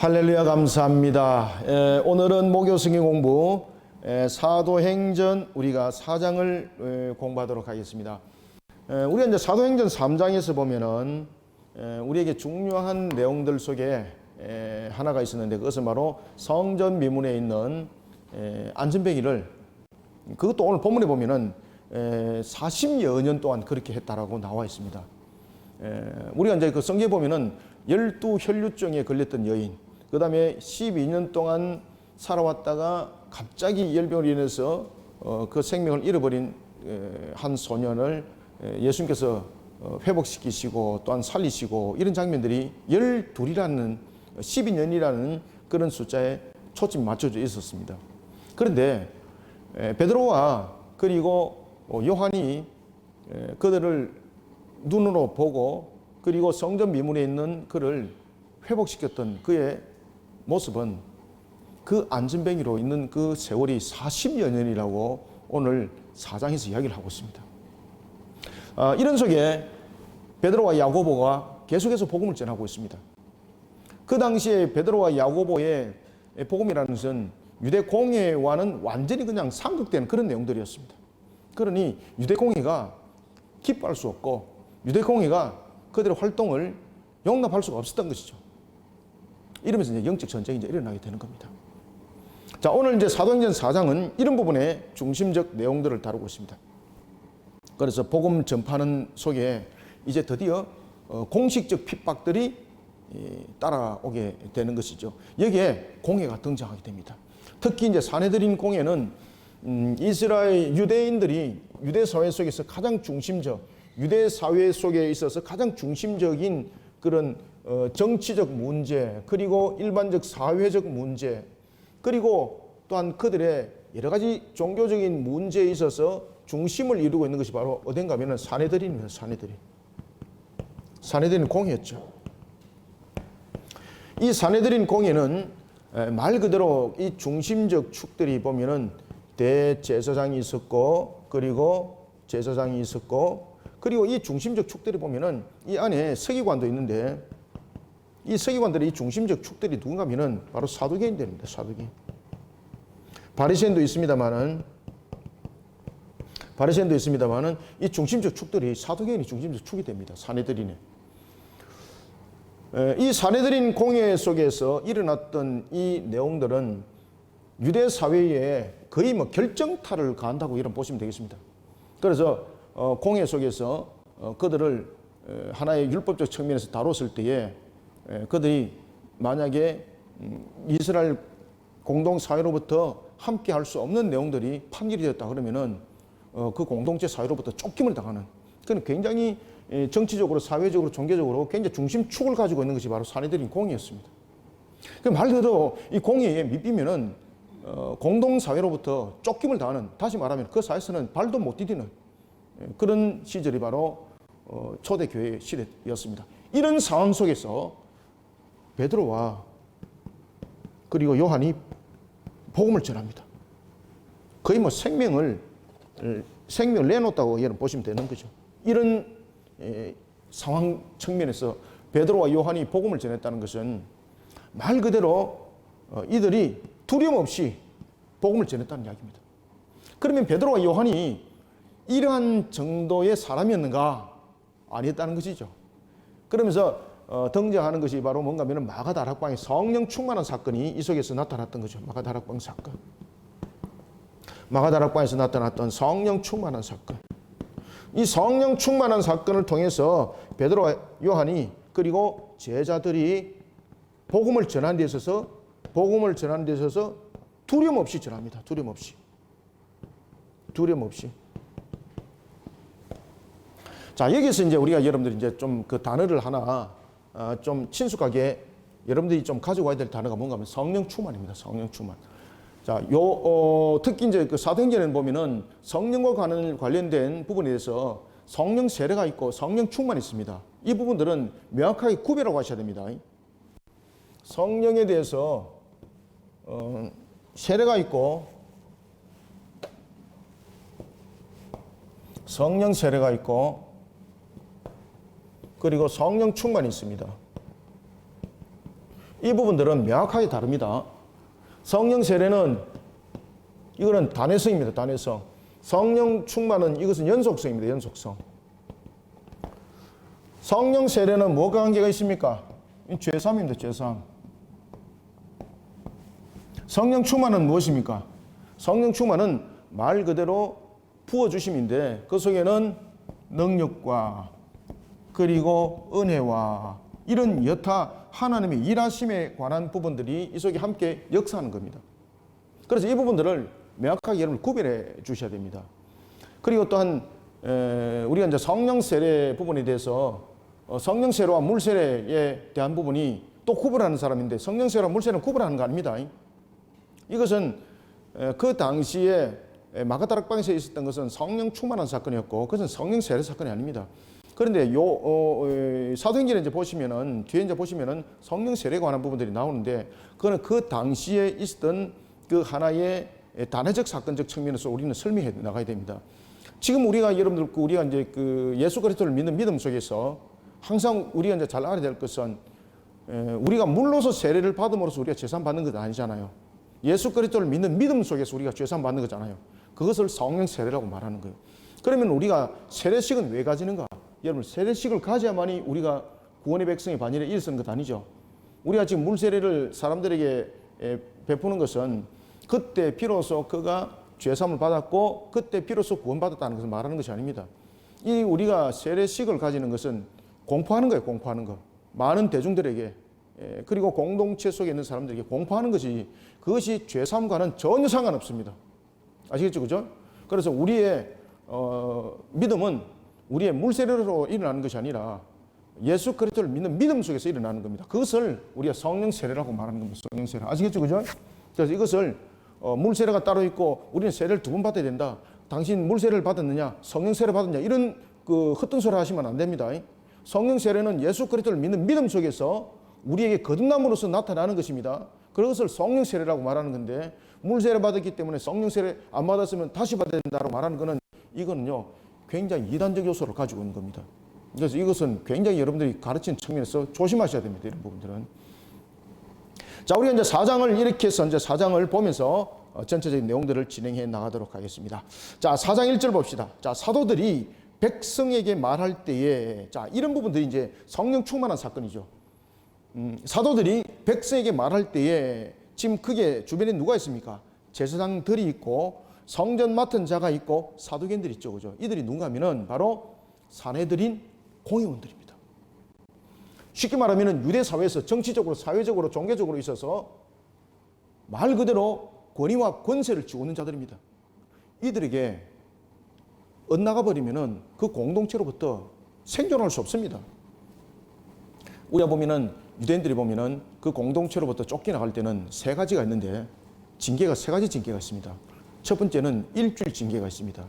할렐루야, 감사합니다. 오늘은 목요 성경 공부 사도행전 우리가 4장을 공부하도록 하겠습니다. 우리가 이제 사도행전 3장에서 보면은 우리에게 중요한 내용들 속에 하나가 있었는데, 그것은 바로 성전 미문에 있는 안전뱅이를, 그것도 오늘 본문에 보면은 40여 년 동안 그렇게 했다라고 나와 있습니다. 우리가 이제 그 성경에 보면은 12혈류증에 걸렸던 여인, 그 다음에 12년 동안 살아왔다가 갑자기 열병으로 인해서 그 생명을 잃어버린 한 소년을 예수님께서 회복시키시고 또한 살리시고, 이런 장면들이 12이라는 12년이라는 그런 숫자에 초점이 맞춰져 있었습니다. 그런데 베드로와 그리고 요한이 그들을 눈으로 보고, 그리고 성전 미문에 있는 그를 회복시켰던 그의 모습은 그 안전뱅이로 있는 그 세월이 40여 년이라고 오늘 4장에서 이야기를 하고 있습니다. 이런 속에 베드로와 야고보가 계속해서 복음을 전하고 있습니다. 그 당시에 베드로와 야고보의 복음이라는 것은 유대 공회와는 완전히 그냥 상극되는 그런 내용들이었습니다. 그러니 유대 공회가 기뻐할 수 없고, 유대 공회가 그들의 활동을 용납할 수가 없었던 것이죠. 이러면서 이제 영적 전쟁이 이제 일어나게 되는 겁니다. 자, 오늘 이제 사도행전 4장은 이런 부분의 중심적 내용들을 다루고 있습니다. 그래서 복음 전파하는 속에 이제 드디어 공식적 핍박들이 따라오게 되는 것이죠. 여기에 공회가 등장하게 됩니다. 특히 이제 사내들인 공회는 이스라엘 유대인들이 유대 사회 속에서 가장 중심적, 유대 사회 속에 있어서 가장 중심적인 그런 정치적 문제, 그리고 일반적 사회적 문제, 그리고 또한 그들의 여러 가지 종교적인 문제에 있어서 중심을 이루고 있는 것이 바로 어딘가 하면 사내들인입니다. 사내들인 공회였죠. 이 사내들인 공회는 말 그대로 이 중심적 축들이 보면은 대제사장이 있었고, 그리고 제사장이 있었고, 그리고 이 중심적 축들이 보면은 이 안에 서기관도 있는데, 이 서기관들의 이 중심적 축들이 누군가 하면은 바로 사두개인들입니다. 사두개인. 바리새인도 있습니다만은 이 중심적 축들이 사두개인이 중심적 축이 됩니다. 사내들이네. 이 사내들인 공회 속에서 일어났던 이 내용들은 유대 사회에 거의 뭐 결정타를 가한다고 이런 보시면 되겠습니다. 그래서 공회 속에서 그들을 하나의 율법적 측면에서 다뤘을 때에 그들이 만약에 이스라엘 공동사회로부터 함께 할 수 없는 내용들이 판결이 되었다 그러면은 그 공동체 사회로부터 쫓김을 당하는, 그건 굉장히 정치적으로, 사회적으로, 종교적으로 굉장히 중심축을 가지고 있는 것이 바로 사내들인 공회였습니다. 말 그대로 이 공회에 밑비면은 공동사회로부터 쫓김을 당하는, 다시 말하면 그 사회에서는 발도 못 디디는 그런 시절이 바로 초대교회 시대였습니다. 이런 상황 속에서 베드로와 그리고 요한이 복음을 전합니다. 거의 뭐 생명을 내놓았다고 보시면 되는 거죠. 이런 상황 측면에서 베드로와 요한이 복음을 전했다는 것은 말 그대로 이들이 두려움 없이 복음을 전했다는 이야기입니다. 그러면 베드로와 요한이 이러한 정도의 사람이었는가? 아니었다는 것이죠. 그러면서 등장하는 것이 바로 뭔가 하면 마가 다락방에 성령 충만한 사건이 이 속에서 나타났던 거죠. 마가 다락방 사건. 마가 다락방에서 나타났던 성령 충만한 사건. 이 성령 충만한 사건을 통해서 베드로와 요한이 그리고 제자들이 복음을 전하는 데 있어서 두려움 없이 전합니다. 두려움 없이. 자, 여기서 이제 우리가 여러분들이 이제 좀 그 단어를 하나 좀 친숙하게 여러분들이 좀 가지고 와야 될 단어가 뭔가 하면 성령 충만입니다. 성령 충만. 자, 특히 이제 그 사도행전에 보면은 성령과 관련된 부분에 대해서 성령 세례가 있고 성령 충만이 있습니다. 이 부분들은 명확하게 구별하고 하셔야 됩니다. 성령에 대해서 세례가 있고, 성령 세례가 있고, 그리고 성령 충만이 있습니다. 이 부분들은 명확하게 다릅니다. 성령 세례는 이거는 단회성입니다. 단회성. 성령 충만은 이것은 연속성입니다. 연속성. 성령 세례는 뭐가 관계가 있습니까? 죄삼입니다. 죄삼. 성령 충만은 무엇입니까? 성령 충만은 말 그대로 부어주심인데 그 속에는 능력과 그리고 은혜와 이런 여타 하나님의 일하심에 관한 부분들이 이 속에 함께 역사하는 겁니다. 그래서 이 부분들을 명확하게 여러분 구별해 주셔야 됩니다. 그리고 또한 우리가 이제 성령 세례 부분에 대해서 성령 세례와 물 세례에 대한 부분이 또 구별하는 사람인데 성령 세례와 물 세례는 구별하는 거 아닙니다. 이것은 그 당시에 마가다락방에서 있었던 것은 성령 충만한 사건이었고 그것은 성령 세례 사건이 아닙니다. 그런데 사도행전에 이제 보시면은 뒤에 이제 보시면은 성령 세례에 관한 부분들이 나오는데 그거는 그 당시에 있었던 그 하나의 단회적 사건적 측면에서 우리는 설명해 나가야 됩니다. 지금 우리가 여러분들 우리가 이제 그 예수 그리스도를 믿는 믿음 속에서 항상 우리가 이제 잘 알아야 될 것은 우리가 물로서 세례를 받음으로써 우리가 죄산 받는 것 아니잖아요. 예수 그리스도를 믿는 믿음 속에서 우리가 죄산 받는 거잖아요. 그것을 성령 세례라고 말하는 거예요. 그러면 우리가 세례식은 왜 가지는가? 여러분 세례식을 가져야만이 우리가 구원의 백성의 반열에 일서는 것 아니죠. 우리가 지금 물 세례를 사람들에게 베푸는 것은 그때 비로소 그가 죄사함을 받았고 그때 비로소 구원받았다는 것을 말하는 것이 아닙니다. 이 우리가 세례식을 가지는 것은 공포하는 거예요. 공포하는 거. 많은 대중들에게 그리고 공동체 속에 있는 사람들에게 공포하는 것이 그것이 죄사함과는 전혀 상관없습니다. 아시겠죠? 그죠? 그래서 우리의 믿음은 우리의 물세례로 일어나는 것이 아니라 예수 그리스도를 믿는 믿음 속에서 일어나는 겁니다. 그것을 우리가 성령 세례라고 말하는 겁니다. 성령 세례. 아시겠죠? 그죠? 그래서 이것을 물세례가 따로 있고 우리는 세례를 2번 받아야 된다. 당신 물세례를 받았느냐? 성령 세례 받았냐? 이런 그 헛된 소리 하시면 안 됩니다. 성령 세례는 예수 그리스도를 믿는 믿음 속에서 우리에게 거듭남으로서 나타나는 것입니다. 그것을 성령 세례라고 말하는 건데 물세례 받았기 때문에 성령 세례 안 받았으면 다시 받아야 된다고 말하는 것은 이거는요 굉장히 이단적 요소를 가지고 있는 겁니다. 그래서 이것은 굉장히 여러분들이 가르치는 측면에서 조심하셔야 됩니다. 이런 부분들은. 자, 우리가 이제 4장을 이렇게 해서 이제 4장을 보면서 전체적인 내용들을 진행해 나가도록 하겠습니다. 자, 4장 1절 봅시다. 자, 사도들이 백성에게 말할 때에 자, 이런 부분들이 이제 성령 충만한 사건이죠. 사도들이 백성에게 말할 때에 지금 크게 주변에 누가 있습니까? 제사장들이 있고 성전 맡은 자가 있고 사두개인들이 있죠. 그죠? 이들이 누군가 하면은 바로 사내들인 공회원들입니다. 쉽게 말하면 유대 사회에서 정치적으로, 사회적으로, 종교적으로 있어서 말 그대로 권위와 권세를 쥐고는 자들입니다. 이들에게 엇나가 버리면은 그 공동체로부터 생존할 수 없습니다. 우리가 보면은 유대인들이 보면은 그 공동체로부터 쫓겨나갈 때는 3가지가 있는데 징계가 3가지 징계가 있습니다. 첫 번째는 일주일 징계가 있습니다.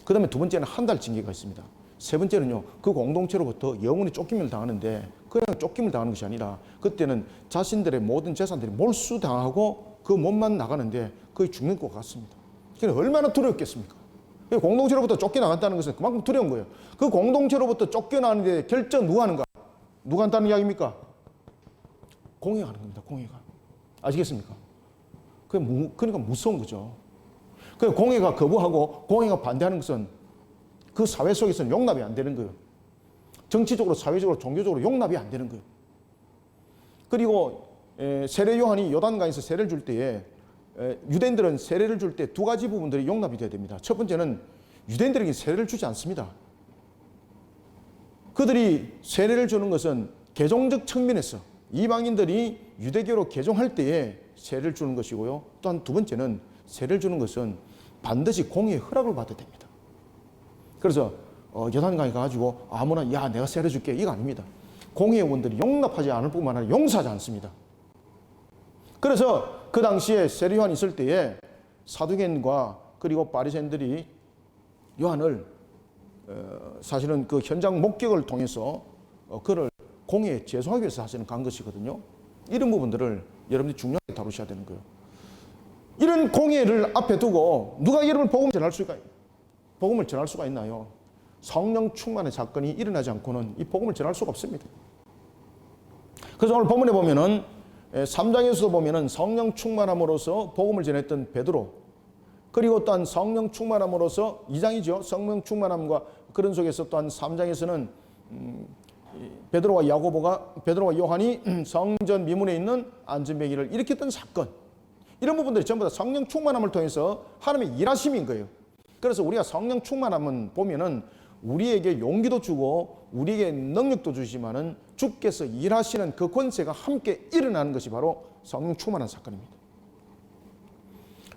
그 다음에 2번째는 1달 징계가 있습니다. 3번째는요, 그 공동체로부터 영원히 쫓김을 당하는데 그냥 쫓김을 당하는 것이 아니라 그때는 자신들의 모든 재산들이 몰수당하고 그 몸만 나가는데 거의 죽는 것 같습니다. 그러니까 얼마나 두려웠겠습니까? 공동체로부터 쫓겨나간다는 것은 그만큼 두려운 거예요. 그 공동체로부터 쫓겨나는데 결정 누가 하는가? 누가 한다는 이야기입니까? 공회가 하는 겁니다. 공회가. 아시겠습니까? 그러니까 무서운 거죠. 그 공회가 거부하고 공회가 반대하는 것은 그 사회 속에서는 용납이 안 되는 거예요. 정치적으로, 사회적으로, 종교적으로 용납이 안 되는 거예요. 그리고 세례 요한이 요단강에서 세례를 줄 때에 유대인들은 세례를 줄 때 2가지 부분들이 용납이 돼야 됩니다. 첫 번째는 유대인들에게 세례를 주지 않습니다. 그들이 세례를 주는 것은 개종적 측면에서 이방인들이 유대교로 개종할 때에 세례를 주는 것이고요. 또한 2번째는 세례를 주는 것은 반드시 공의의 허락을 받아야 됩니다. 그래서 여단강에 가가지고 아무나 야 내가 세례 줄게 이거 아닙니다. 공회원들이 용납하지 않을 뿐만 아니라 용서하지 않습니다. 그래서 그 당시에 세례 요한이 있을 때에 사두개인과 그리고 바리새인들이 요한을 사실은 그 현장 목격을 통해서 그를 공회에 제소하기 위해서 사실은 간 것이거든요. 이런 부분들을 여러분들이 중요하게 다루셔야 되는 거예요. 이런 공회를 앞에 두고 누가 여러분 복음을 전할 수가 있나요? 성령 충만의 사건이 일어나지 않고는 이 복음을 전할 수가 없습니다. 그래서 오늘 본문에 보면은 3장에서도 보면은 성령 충만함으로써 복음을 전했던 베드로, 그리고 또한 성령 충만함으로써 2장이죠. 성령 충만함과 그런 속에서 또한 3장에서는 베드로와 요한이 성전 미문에 있는 안전병기를 일으켰던 사건, 이런 부분들이 전부 다 성령 충만함을 통해서 하나님의 일하심인 거예요. 그래서 우리가 성령 충만함은 보면은 우리에게 용기도 주고 우리에게 능력도 주시지만은 주께서 일하시는 그 권세가 함께 일어나는 것이 바로 성령 충만한 사건입니다.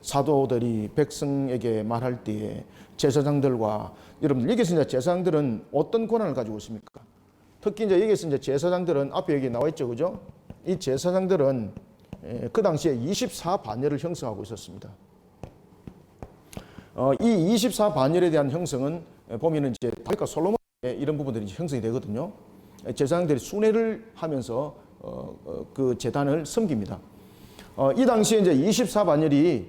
사도들이 백성에게 말할 때에 제사장들과, 여러분들 여기서 이제 제사장들은 어떤 권한을 가지고 있습니까? 특히 이제 여기서 이제 제사장들은 앞에 여기 나와 있죠, 그죠? 이 제사장들은 그 당시에 24반열을 형성하고 있었습니다. 이 24반열에 대한 형성은 보면은 이제 다윗과 솔로몬의 이런 부분들이 형성이 되거든요. 제사장들이 순회를 하면서 그 제단을 섬깁니다. 이 당시에 이제 24반열이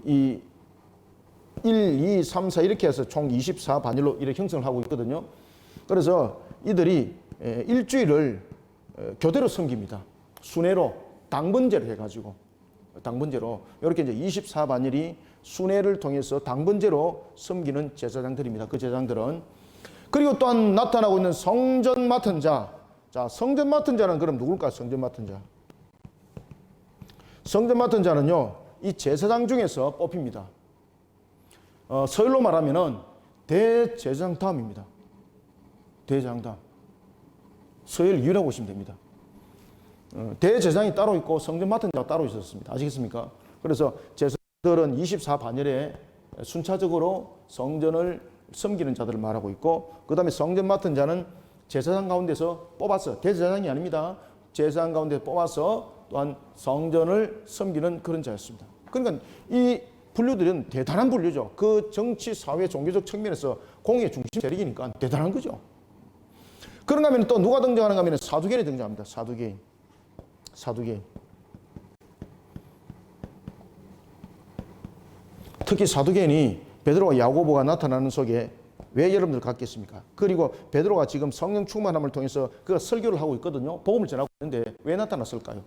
이 1, 2, 3, 4 이렇게 해서 총 24반열로 이렇게 형성을 하고 있거든요. 그래서 이들이 일주일을 교대로 섬깁니다. 순회로 당번제로 해가지고, 당번제로 이렇게 이제 24반열이 순회를 통해서 당번제로 섬기는 제사장들입니다. 그 제사장들은. 그리고 또한 나타나고 있는 성전 맡은 자. 자, 성전 맡은 자는 그럼 누굴까? 성전 맡은 자. 성전 맡은 자는요, 이 제사장 중에서 뽑힙니다. 서열로 말하면은 대제사장 다음입니다. 대제사장 다음. 서열 2라고 보시면 됩니다. 대제사장이 따로 있고 성전 맡은 자가 따로 있었습니다. 아시겠습니까? 그래서 제사장들은 24반열에 순차적으로 성전을 섬기는 자들을 말하고 있고, 그 다음에 성전 맡은 자는 제사장 가운데서 뽑아서, 대제사장이 아닙니다. 제사장 가운데서 뽑아서 또한 성전을 섬기는 그런 자였습니다. 그러니까 이 분류들은 대단한 분류죠. 그 정치, 사회, 종교적 측면에서 공의 중심 세력이니까 대단한 거죠. 그런가 하면 또 누가 등장하는가 하면 사두개인이 등장합니다. 사두개인. 특히 사두개인이 베드로와 야고보가 나타나는 속에 왜 여러분들 같겠습니까? 그리고 베드로가 지금 성령 충만함을 통해서 그 설교를 하고 있거든요. 복음을 전하고 있는데 왜 나타났을까요?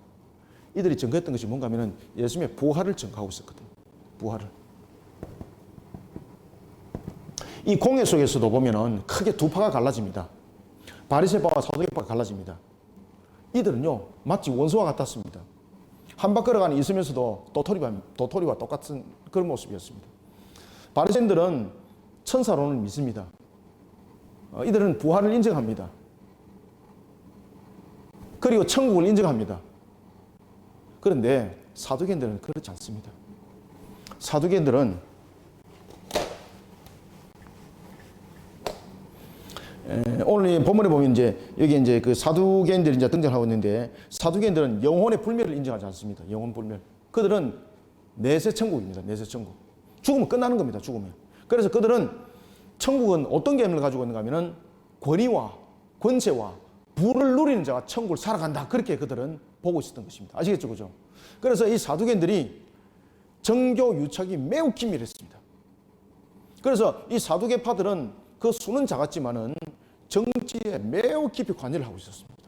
이들이 증거했던 것이 뭔가 하면은 예수님의 부활을 증거하고 있었거든요. 부활을. 이 공회 속에서도 보면은 크게 두 파가 갈라집니다. 바리새파와 사두개파가 갈라집니다. 이들은요, 마치 원수와 같았습니다. 한 바 걸어가는 있으면서도 도토리와 똑같은 그런 모습이었습니다. 바리새인들은 천사론을 믿습니다. 이들은 부활을 인정합니다. 그리고 천국을 인정합니다. 그런데 사두개인들은 그렇지 않습니다. 사두개인들은 오늘 본문에 보면 이제 여기 이제 그 사두개인들이 이제 등장하고 있는데, 사두개인들은 영혼의 불멸을 인정하지 않습니다. 영혼 불멸. 그들은 내세 천국입니다. 내세 천국. 죽으면 끝나는 겁니다. 죽으면. 그래서 그들은 천국은 어떤 개념을 가지고 있는가 하면은 권위와 권세와 부를 누리는 자가 천국을 살아간다. 그렇게 그들은 보고 있었던 것입니다. 아시겠죠? 그죠? 그래서 이 사두개인들이 정교 유착이 매우 긴밀했습니다. 그래서 이 사두개파들은 그 수는 작았지만은 정치에 매우 깊이 관여를 하고 있었습니다.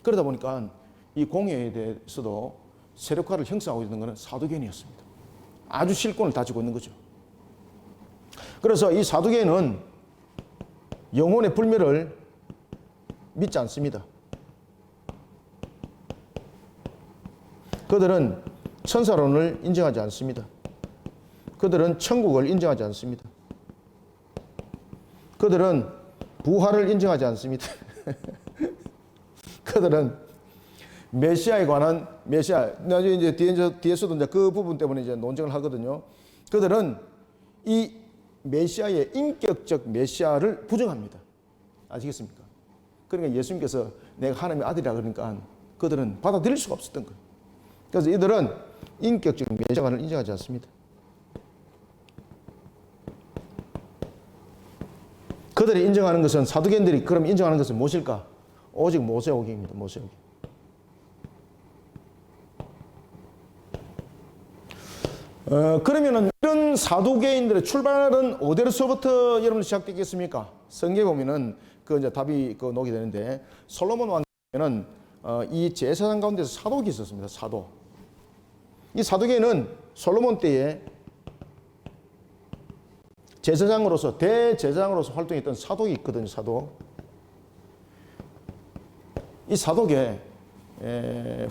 그러다 보니까 이 공회에 대해서도 세력화를 형성하고 있는 것은 사두개인이었습니다. 아주 실권을 다지고 있는 거죠. 그래서 이 사두개인은 영혼의 불멸을 믿지 않습니다. 그들은 천사론을 인정하지 않습니다. 그들은 천국을 인정하지 않습니다. 그들은 부활을 인정하지 않습니다. 그들은 메시아에 관한 나중에 이제 뒤에서도 이제 그 부분 때문에 이제 논쟁을 하거든요. 그들은 이 메시아의 인격적 메시아를 부정합니다. 아시겠습니까? 그러니까 예수님께서 내가 하나님의 아들이라 그러니까 그들은 받아들일 수가 없었던 거예요. 그래서 이들은 인격적 메시아를 인정하지 않습니다. 그들이 인정하는 것은, 사두개인들이 그럼 인정하는 것은 무엇일까? 오직 모세오경입니다. 모세오경. 그러면은 이런 사두개인들의 출발은 어디로서부터 여러분 시작됐겠습니까? 성경에 보면은 그 이제 답이 그 놓게 되는데, 솔로몬 왕은 이 제사장 가운데서 사독이 있었습니다. 사독. 이 사독에는 솔로몬 때에 제사장으로서 대제사장으로서 활동했던 사독이 있거든요. 사독. 이 사독의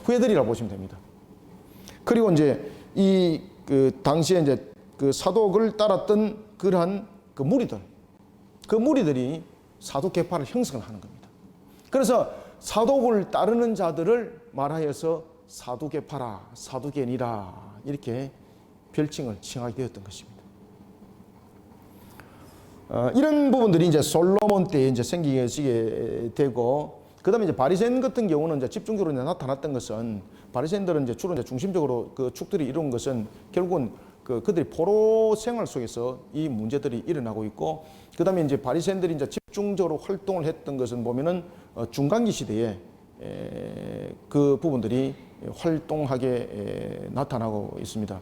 후예들이라고 보시면 됩니다. 그리고 이제 이 당시에 이제 그 사독을 따랐던 그러한 그 무리들이 사독 계파를 형성을 하는 겁니다. 그래서 사독을 따르는 자들을 말하여서 사두개파라, 사두개니라 이렇게 별칭을 칭하게 되었던 것입니다. 이런 부분들이 이제 솔로몬 때에 이제 생기게 되고, 그 다음에 이제 바리새인 같은 경우는 이제 집중적으로 이제 나타났던 것은, 바리새인들은 이제 주로 이제 중심적으로 그 축들이 이룬 것은 결국은 그들이 포로 생활 속에서 이 문제들이 일어나고 있고, 그 다음에 이제 바리새인들이 이제 집중적으로 활동을 했던 것은 보면은 중간기 시대에 그 부분들이 활동하게 나타나고 있습니다.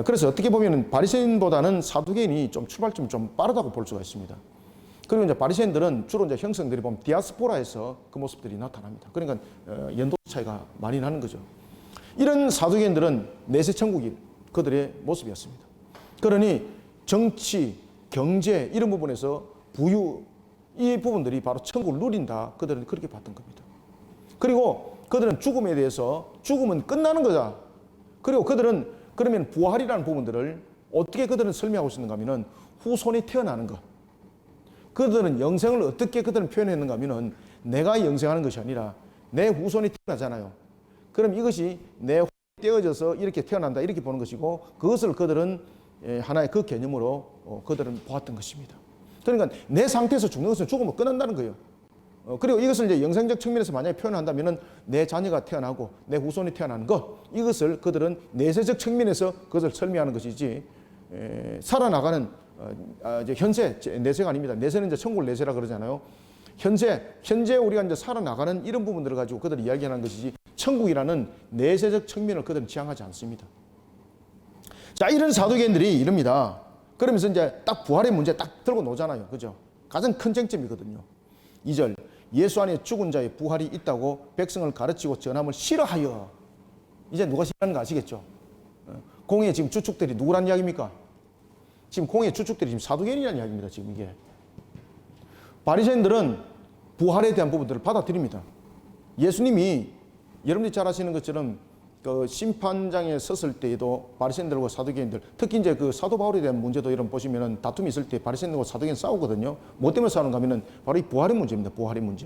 그래서 어떻게 보면은 바리새인보다는 사두개인이 좀 출발점이 좀 빠르다고 볼 수가 있습니다. 그리고 이제 바리새인들은 주로 이제 형성들이 보면 디아스포라에서 그 모습들이 나타납니다. 그러니까 연도 차이가 많이 나는 거죠. 이런 사두개인들은 내세 천국이 그들의 모습이었습니다. 그러니 정치, 경제 이런 부분에서 부유 이 부분들이 바로 천국을 누린다. 그들은 그렇게 봤던 겁니다. 그리고 그들은 죽음에 대해서 죽음은 끝나는 거다. 그리고 그들은 그러면 부활이라는 부분들을 어떻게 그들은 설명하고 있는가 하면은 후손이 태어나는 것. 그들은 영생을 어떻게 그들은 표현했는가 하면은 내가 영생하는 것이 아니라 내 후손이 태어나잖아요. 그럼 이것이 내 떼어져서 이렇게 태어난다 이렇게 보는 것이고, 그것을 그들은 하나의 그 개념으로 그들은 보았던 것입니다. 그러니까 내 상태에서 죽는 것은 죽으면 끝난다는 거예요. 그리고 이것을 이제 영생적 측면에서 만약에 표현한다면은 내 자녀가 태어나고 내 후손이 태어나는 것, 이것을 그들은 내세적 측면에서 그것을 설명하는 것이지, 살아나가는 이제 현세 내세가 아닙니다. 내세는 이제 천국 내세라 그러잖아요. 현재 우리가 이제 살아나가는 이런 부분들을 가지고 그들이 이야기하는 것이지, 천국이라는 내세적 측면을 그들은 지향하지 않습니다. 자, 이런 사두개인들이 이럽니다. 그러면서 이제 딱 부활의 문제 딱 들고 노잖아요. 그죠? 가장 큰 쟁점이거든요. 2절. 예수 안에 죽은 자의 부활이 있다고 백성을 가르치고 전함을 싫어하여. 이제 누가 싫어하는 거 아시겠죠? 공의 지금 주축들이 누구란 이야기입니까? 지금 공의 주축들이 지금 사두개인이라는 이야기입니다. 지금 이게. 바리새인들은 부활에 대한 부분들을 받아들입니다. 예수님이 여러분들이 잘 아시는 것처럼 그 심판장에 섰을 때에도 바리새인들과 사두개인들, 특히 이제 그 사도 바울에 대한 문제도 여러분 보시면은 다툼이 있을 때 바리새인들과 사두개인 싸우거든요. 뭐 때문에 싸우는가 하면은 바로 이 부활의 문제입니다. 부활의 문제.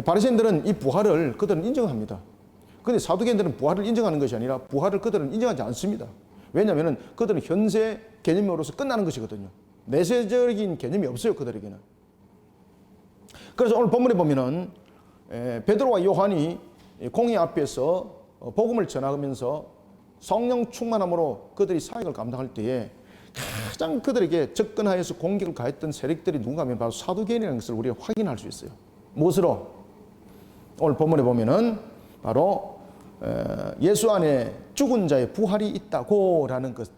바리새인들은 이 부활을 그들은 인정합니다. 그런데 사두개인들은 부활을 인정하는 것이 아니라 부활을 그들은 인정하지 않습니다. 왜냐하면은 그들은 현세 개념으로서 끝나는 것이거든요. 내세적인 개념이 없어요, 그들에게는. 그래서 오늘 본문에 보면은 베드로와 요한이 공의 앞에서 복음을 전하면서 성령 충만함으로 그들이 사역을 감당할 때에 가장 그들에게 접근하여서 공격을 가했던 세력들이 누군가 하면 바로 사두개인이라는 것을 우리가 확인할 수 있어요. 무엇으로? 오늘 본문에 보면은 바로 예수 안에 죽은 자의 부활이 있다고 라는 것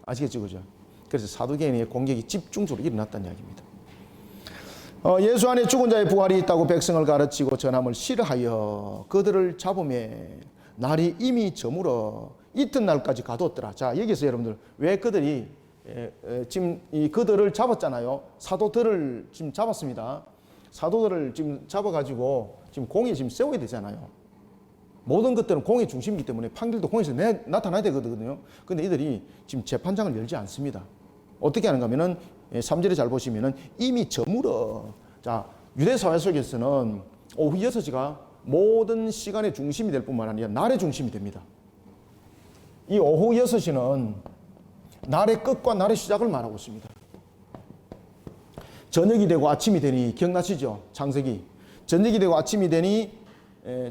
아시겠죠? 그죠? 그래서 사두개인의 공격이 집중적으로 일어났다는 이야기입니다. 예수 안에 죽은 자의 부활이 있다고 백성을 가르치고 전함을 싫어하여 그들을 잡음에 날이 이미 저물어 이튿날까지 가두었더라. 자, 여기서 여러분들 왜 그들이 지금 그들을 잡았잖아요. 사도들을 지금 잡았습니다. 사도들을 지금 잡아가지고 지금 공에 지금 세워야 되잖아요. 모든 것들은 공의 중심이기 때문에 판결도 공에서 나타나야 되거든요. 근데 이들이 지금 재판장을 열지 않습니다. 어떻게 하는가 하면은 3절에 잘 보시면은 이미 저물어. 자, 유대 사회 속에서는 오후 6시가 모든 시간의 중심이 될 뿐만 아니라 날의 중심이 됩니다. 이 오후 6시는 날의 끝과 날의 시작을 말하고 있습니다. 저녁이 되고 아침이 되니 기억나시죠? 창세기. 저녁이 되고 아침이 되니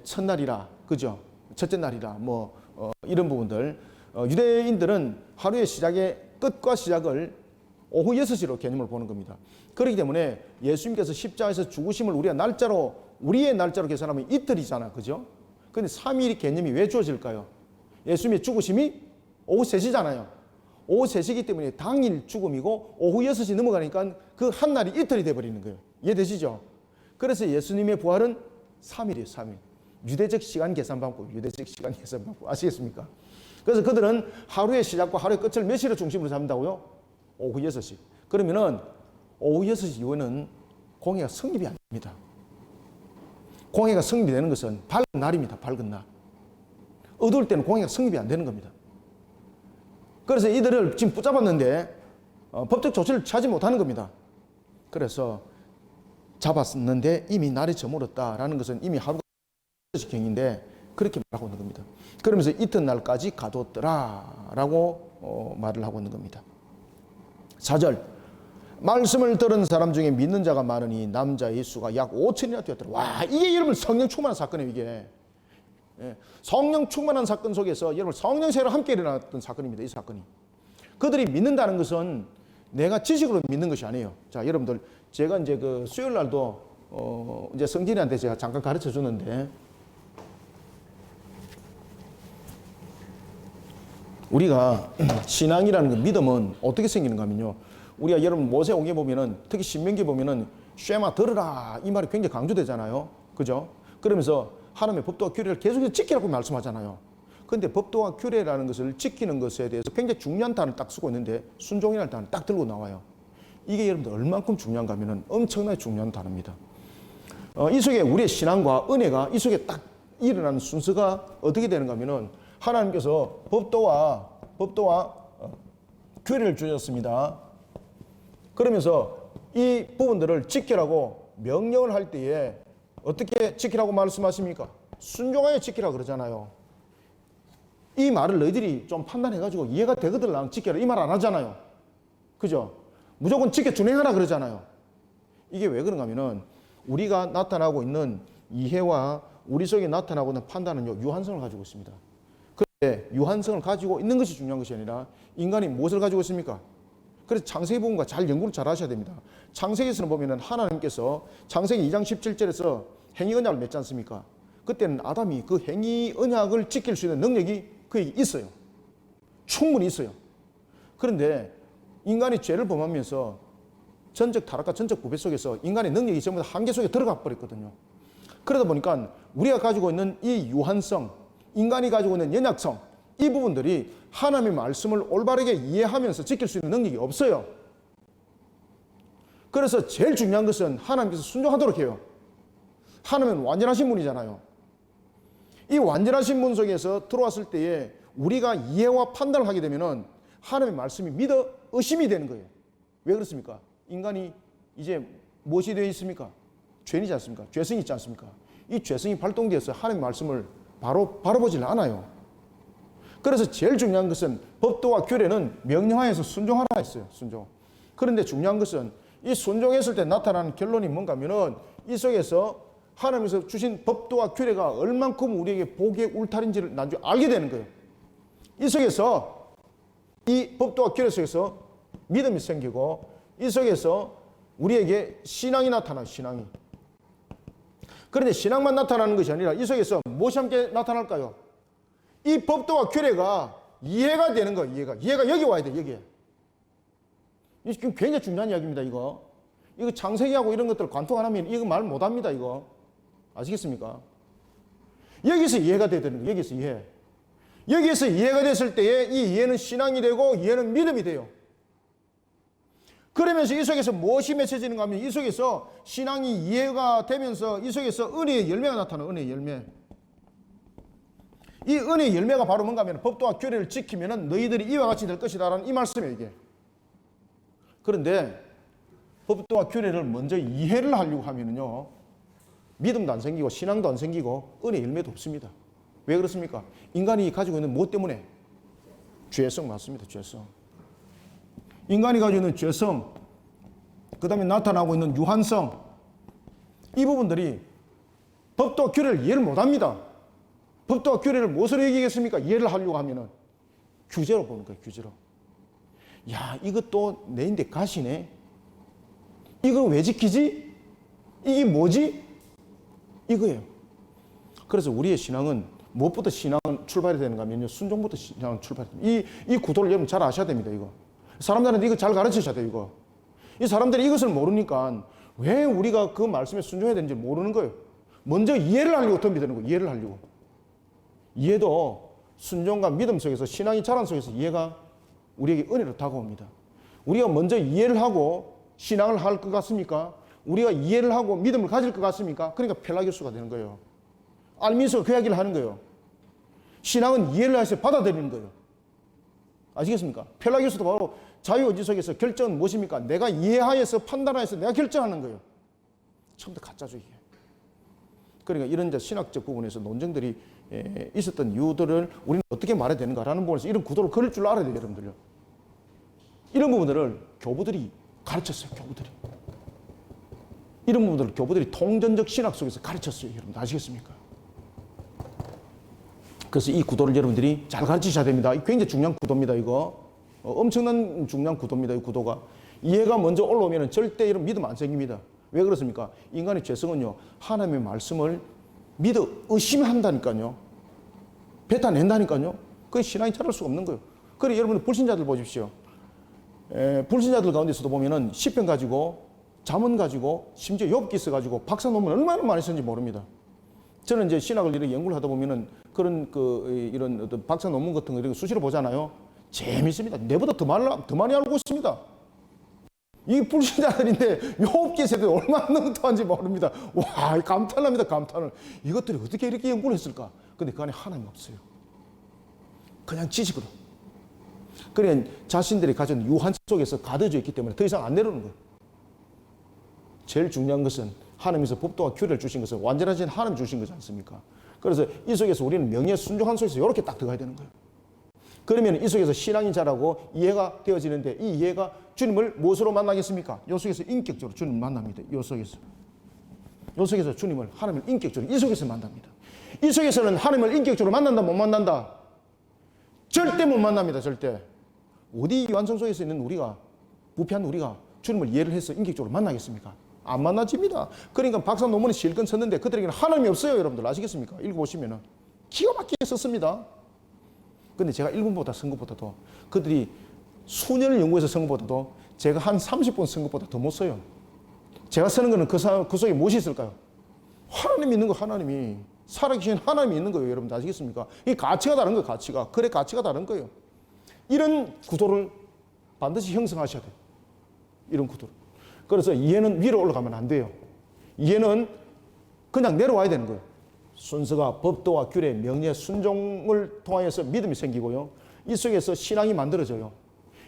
첫날이라, 그죠? 첫째 날이라, 이런 부분들. 유대인들은 하루의 시작의 끝과 시작을 오후 6시로 개념을 보는 겁니다. 그렇기 때문에 예수님께서 십자가에서 죽으심을 우리의 날짜로 계산하면 이틀이잖아. 그죠? 근데 3일의 개념이 왜 주어질까요? 예수님의 죽으심이 오후 3시잖아요. 오후 3시이기 때문에 당일 죽음이고 오후 6시 넘어가니까 그 한 날이 이틀이 돼버리는 거예요. 이해되시죠? 그래서 예수님의 부활은 3일이에요, 3일. 유대적 시간 계산 방법, 유대적 시간 계산 방법. 아시겠습니까? 그래서 그들은 하루의 시작과 하루의 끝을 몇 시를 중심으로 잡는다고요? 오후 6시. 그러면은 오후 6시 이후에는 공회가 성립이 안 됩니다. 공회가 성립이 되는 것은 밝은 날입니다. 밝은 날. 어두울 때는 공회가 성립이 안 되는 겁니다. 그래서 이들을 지금 붙잡았는데 법적 조치를 취하지 못하는 겁니다. 그래서 잡았는데 이미 날이 저물었다라는 것은 이미 하루가 경인데 그렇게 말하고 있는 겁니다. 그러면서 이튿날까지 가두었더라라고 말을 하고 있는 겁니다. 4절 말씀을 들은 사람 중에 믿는 자가 많으니 남자의 수가 약 5천이나 되었더라. 와, 이게 여러분 성령 충만한 사건이에요. 이게 성령 충만한 사건 속에서 여러분 성령 세례와 함께 일어났던 사건입니다. 이 사건이. 그들이 믿는다는 것은 내가 지식으로 믿는 것이 아니에요. 자, 여러분들 제가 이제 그 수요일 날도 이제 성진이한테 제가 잠깐 가르쳐 주는데 우리가 신앙이라는 그 믿음은 어떻게 생기는가 하면요. 우리가 여러분 모세오경에 보면은 특히 신명기 보면은 쉐마 들으라 이 말이 굉장히 강조되잖아요. 그죠? 그러면서 하나님의 법도와 규례를 계속해서 지키라고 말씀하잖아요. 그런데 법도와 규례라는 것을 지키는 것에 대해서 굉장히 중요한 단어를 딱 쓰고 있는데 순종이라는 단어를 딱 들고 나와요. 이게 여러분들 얼만큼 중요한가 하면은 엄청나게 중요한 단어입니다. 이 속에 우리의 신앙과 은혜가 이 속에 딱 일어나는 순서가 어떻게 되는가 하면은 하나님께서 법도와 규례를 주셨습니다. 그러면서 이 부분들을 지키라고 명령을 할 때에 어떻게 지키라고 말씀하십니까? 순종하여 지키라 그러잖아요. 이 말을 너희들이 좀 판단해가지고 이해가 되거든 나는 지켜라 이 말 안 하잖아요. 그죠? 무조건 지켜 준행하라 그러잖아요. 이게 왜 그런가 하면은 우리가 나타나고 있는 이해와 우리 속에 나타나고 있는 판단은요 유한성을 가지고 있습니다. 그런데 유한성을 가지고 있는 것이 중요한 것이 아니라 인간이 무엇을 가지고 있습니까? 그래서 창세기 부분과 잘 연구를 잘 하셔야 됩니다. 창세기에서는 보면은 하나님께서 창세기 2장 17절에서 행위 언약을 맺지 않습니까? 그때는 아담이 그 행위 언약을 지킬 수 있는 능력이 그에게 있어요. 충분히 있어요. 그런데 인간이 죄를 범하면서 전적 타락과 전적 부패 속에서 인간의 능력이 전부 다 한계 속에 들어가 버렸거든요. 그러다 보니까 우리가 가지고 있는 이 유한성, 인간이 가지고 있는 연약성, 이 부분들이 하나님의 말씀을 올바르게 이해하면서 지킬 수 있는 능력이 없어요. 그래서 제일 중요한 것은 하나님께서 순종하도록 해요. 하나님은 완전하신 분이잖아요. 이 완전하신 분 속에서 들어왔을 때에 우리가 이해와 판단을 하게 되면은 하나님의 말씀이 믿어 의심이 되는 거예요. 왜 그렇습니까? 인간이 이제 무엇이 되어 있습니까? 죄인이지 않습니까? 죄성이 있지 않습니까? 이 죄성이 발동되어서 하나님의 말씀을 바로 보지는 않아요. 그래서 제일 중요한 것은 법도와 규례는 명령하에서 순종하라 했어요. 순종. 그런데 중요한 것은 이 순종했을 때 나타나는 결론이 뭔가 하면은 이 속에서 하나님께서 주신 법도와 규례가 얼만큼 우리에게 복의 울타리인지를 나중에 알게 되는 거예요. 이 속에서 이 법도와 규례 속에서 믿음이 생기고 이 속에서 우리에게 신앙이 나타나요. 신앙이. 그런데 신앙만 나타나는 것이 아니라 이 속에서 무엇이 함께 나타날까요? 이 법도와 규례가 이해가 되는 거예요. 이해가 여기 와야 돼. 여기에. 이게 굉장히 중요한 이야기입니다. 이거 창세기하고 이런 것들 관통 안 하면 이거 말 못합니다. 이거 아시겠습니까? 여기서 이해가 돼야 되는 거예요. 여기서 이해. 여기에서 이해가 됐을 때에 이 이해는 신앙이 되고 이해는 믿음이 돼요. 그러면서 이 속에서 무엇이 맺혀지는가 하면 이 속에서 신앙이 이해가 되면서 이 속에서 은혜의 열매가 나타나요. 은혜의 열매. 이 은혜의 열매가 바로 뭔가 하면 법도와 규례를 지키면은 너희들이 이와 같이 될 것이다라는 이 말씀이에요. 이게. 그런데 법도와 규례를 먼저 이해를 하려고 하면은요 믿음도 안 생기고 신앙도 안 생기고 은혜의 열매도 없습니다. 왜 그렇습니까? 인간이 가지고 있는 무엇 때문에? 죄성 맞습니다. 죄성. 인간이 가지고 있는 죄성, 그 다음에 나타나고 있는 유한성, 이 부분들이 법도와 규례를 이해를 못합니다. 법도와 규례를 무엇으로 얘기하겠습니까? 이해를 하려고 하면은 규제로 보는 거예요. 규제로. 야, 이것도 내인데 가시네. 이걸 왜 지키지? 이게 뭐지? 이거예요. 그래서 우리의 신앙은 무엇부터 신앙은 출발이 되는가 하면요 순종부터 신앙은 출발이 됩니다. 이 구도를 여러분 잘 아셔야 됩니다. 이거 사람들한테 이거 잘 가르치셔야 돼요. 이거 이 사람들이 이것을 모르니까 왜 우리가 그 말씀에 순종해야 되는지 모르는 거예요. 먼저 이해를 하려고 덤비드는 거예요. 이해를 하려고. 이해도 순종과 믿음 속에서, 신앙의 자란 속에서 이해가 우리에게 은혜로 다가옵니다. 우리가 먼저 이해를 하고 신앙을 할 것 같습니까? 우리가 이해를 하고 믿음을 가질 것 같습니까? 그러니까 펠라기오스가 되는 거예요. 알미스가 그 이야기를 하는 거예요. 신앙은 이해를 해서 받아들이는 거예요. 아시겠습니까? 펠라기오스도 바로 자유의지 속에서 결정은 무엇입니까? 내가 이해하여서 판단하여서 내가 결정하는 거예요. 처음부터 가짜주의예요. 그러니까 이런 이제 신학적 부분에서 논쟁들이 있었던 이유들을 우리는 어떻게 말해야 되는가라는 부분에서 이런 구도를 그릴 줄 알아야 돼요, 여러분들요. 이런 부분들을 교부들이 가르쳤어요, 교부들이. 이런 부분들을 교부들이 통전적 신학 속에서 가르쳤어요, 여러분들. 아시겠습니까? 그래서 이 구도를 여러분들이 잘 가르치셔야 됩니다. 굉장히 중요한 구도입니다, 이거. 엄청난 중요한 구도입니다, 이 구도가. 이해가 먼저 올라오면 절대 이런 믿음 안 생깁니다. 왜 그렇습니까? 인간의 죄성은요, 하나님의 말씀을 믿어 의심한다니까요. 뱉어낸다니까요. 그게 신앙이 자랄 수가 없는 거예요. 그래, 여러분들 불신자들 보십시오. 불신자들 가운데서도 보면은 시편 가지고, 잠언 가지고, 심지어 욥기 써 가지고 박사 논문 얼마나 많이 쓰는지 모릅니다. 저는 이제 신학을 이렇게 연구를 하다 보면은 그런 이런 어떤 박사 논문 같은 거 이런 거 수시로 보잖아요. 재밌습니다. 내보다 더 많이 알고 있습니다. 이 불신자들인데 욥기 세대 얼마나 능통한지 모릅니다. 와, 감탄합니다, 감탄을. 이것들이 어떻게 이렇게 연구를 했을까? 근데 그 안에 하나님 없어요. 그냥 지식으로. 그래, 자신들이 가진 유한 속에서 가둬져 있기 때문에 더 이상 안 내려오는 거예요. 제일 중요한 것은 하나님께서 법도와 규례를 주신 것은 완전하신 하나님 주신 거지 않습니까? 그래서 이 속에서 우리는 명예 순종한 속에서 이렇게 딱 들어가야 되는 거예요. 그러면 이 속에서 신앙이 자라고 이해가 되어지는데, 이 이해가 주님을 무엇으로 만나겠습니까? 이 속에서 인격적으로 주님을 만납니다. 이 속에서 주님을, 하나님을 인격적으로 이 속에서 만납니다. 이 속에서는 하나님을 인격적으로 만난다, 못 만난다? 절대 못 만납니다. 절대. 어디 완성 속에서 있는 우리가, 부패한 우리가 주님을 이해를 해서 인격적으로 만나겠습니까? 안 만나집니다. 그러니까 박사 논문에 실컷 썼는데 그들에게는 하나님이 없어요. 여러분들 아시겠습니까? 읽어보시면은 기가 막히게 썼습니다. 근데 제가 읽은 것보다 쓴 것보다도, 그들이 수년을 연구해서 쓴 것보다도 제가 한 30번 쓴 것보다 더 못 써요. 제가 쓰는 거는 그 속에 무엇이 있을까요? 하나님이 있는 거, 하나님이. 살아계신 하나님이 있는 거예요. 여러분들 아시겠습니까? 이 가치가 다른 거예요, 가치가. 그래, 가치가 다른 거예요. 이런 구도를 반드시 형성하셔야 돼요. 이런 구도를. 그래서 이해는 위로 올라가면 안 돼요. 이해는 그냥 내려와야 되는 거예요. 순서가 법도와 규례, 명예, 순종을 통하여서 믿음이 생기고요. 이 속에서 신앙이 만들어져요.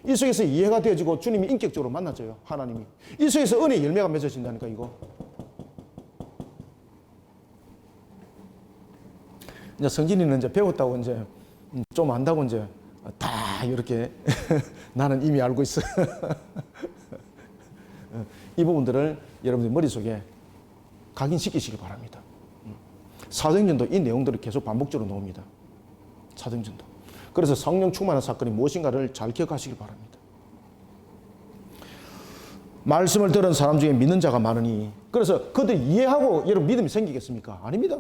이 속에서 이해가 되어지고 주님이 인격적으로 만나져요. 하나님이. 이 속에서 은혜의 열매가 맺어진다니까, 이거. 이제 성진이는 이제 배웠다고 이제 좀 안다고 이제 다 이렇게 나는 이미 알고 있어. 이 부분들을 여러분들 머릿속에 각인시키시기 바랍니다. 사도행전도 이 내용들을 계속 반복적으로 나옵니다. 사도행전도. 그래서 성령 충만한 사건이 무엇인가를 잘 기억하시기 바랍니다. 말씀을 들은 사람 중에 믿는 자가 많으니, 그래서 그들 이해하고 여러분 믿음이 생기겠습니까? 아닙니다.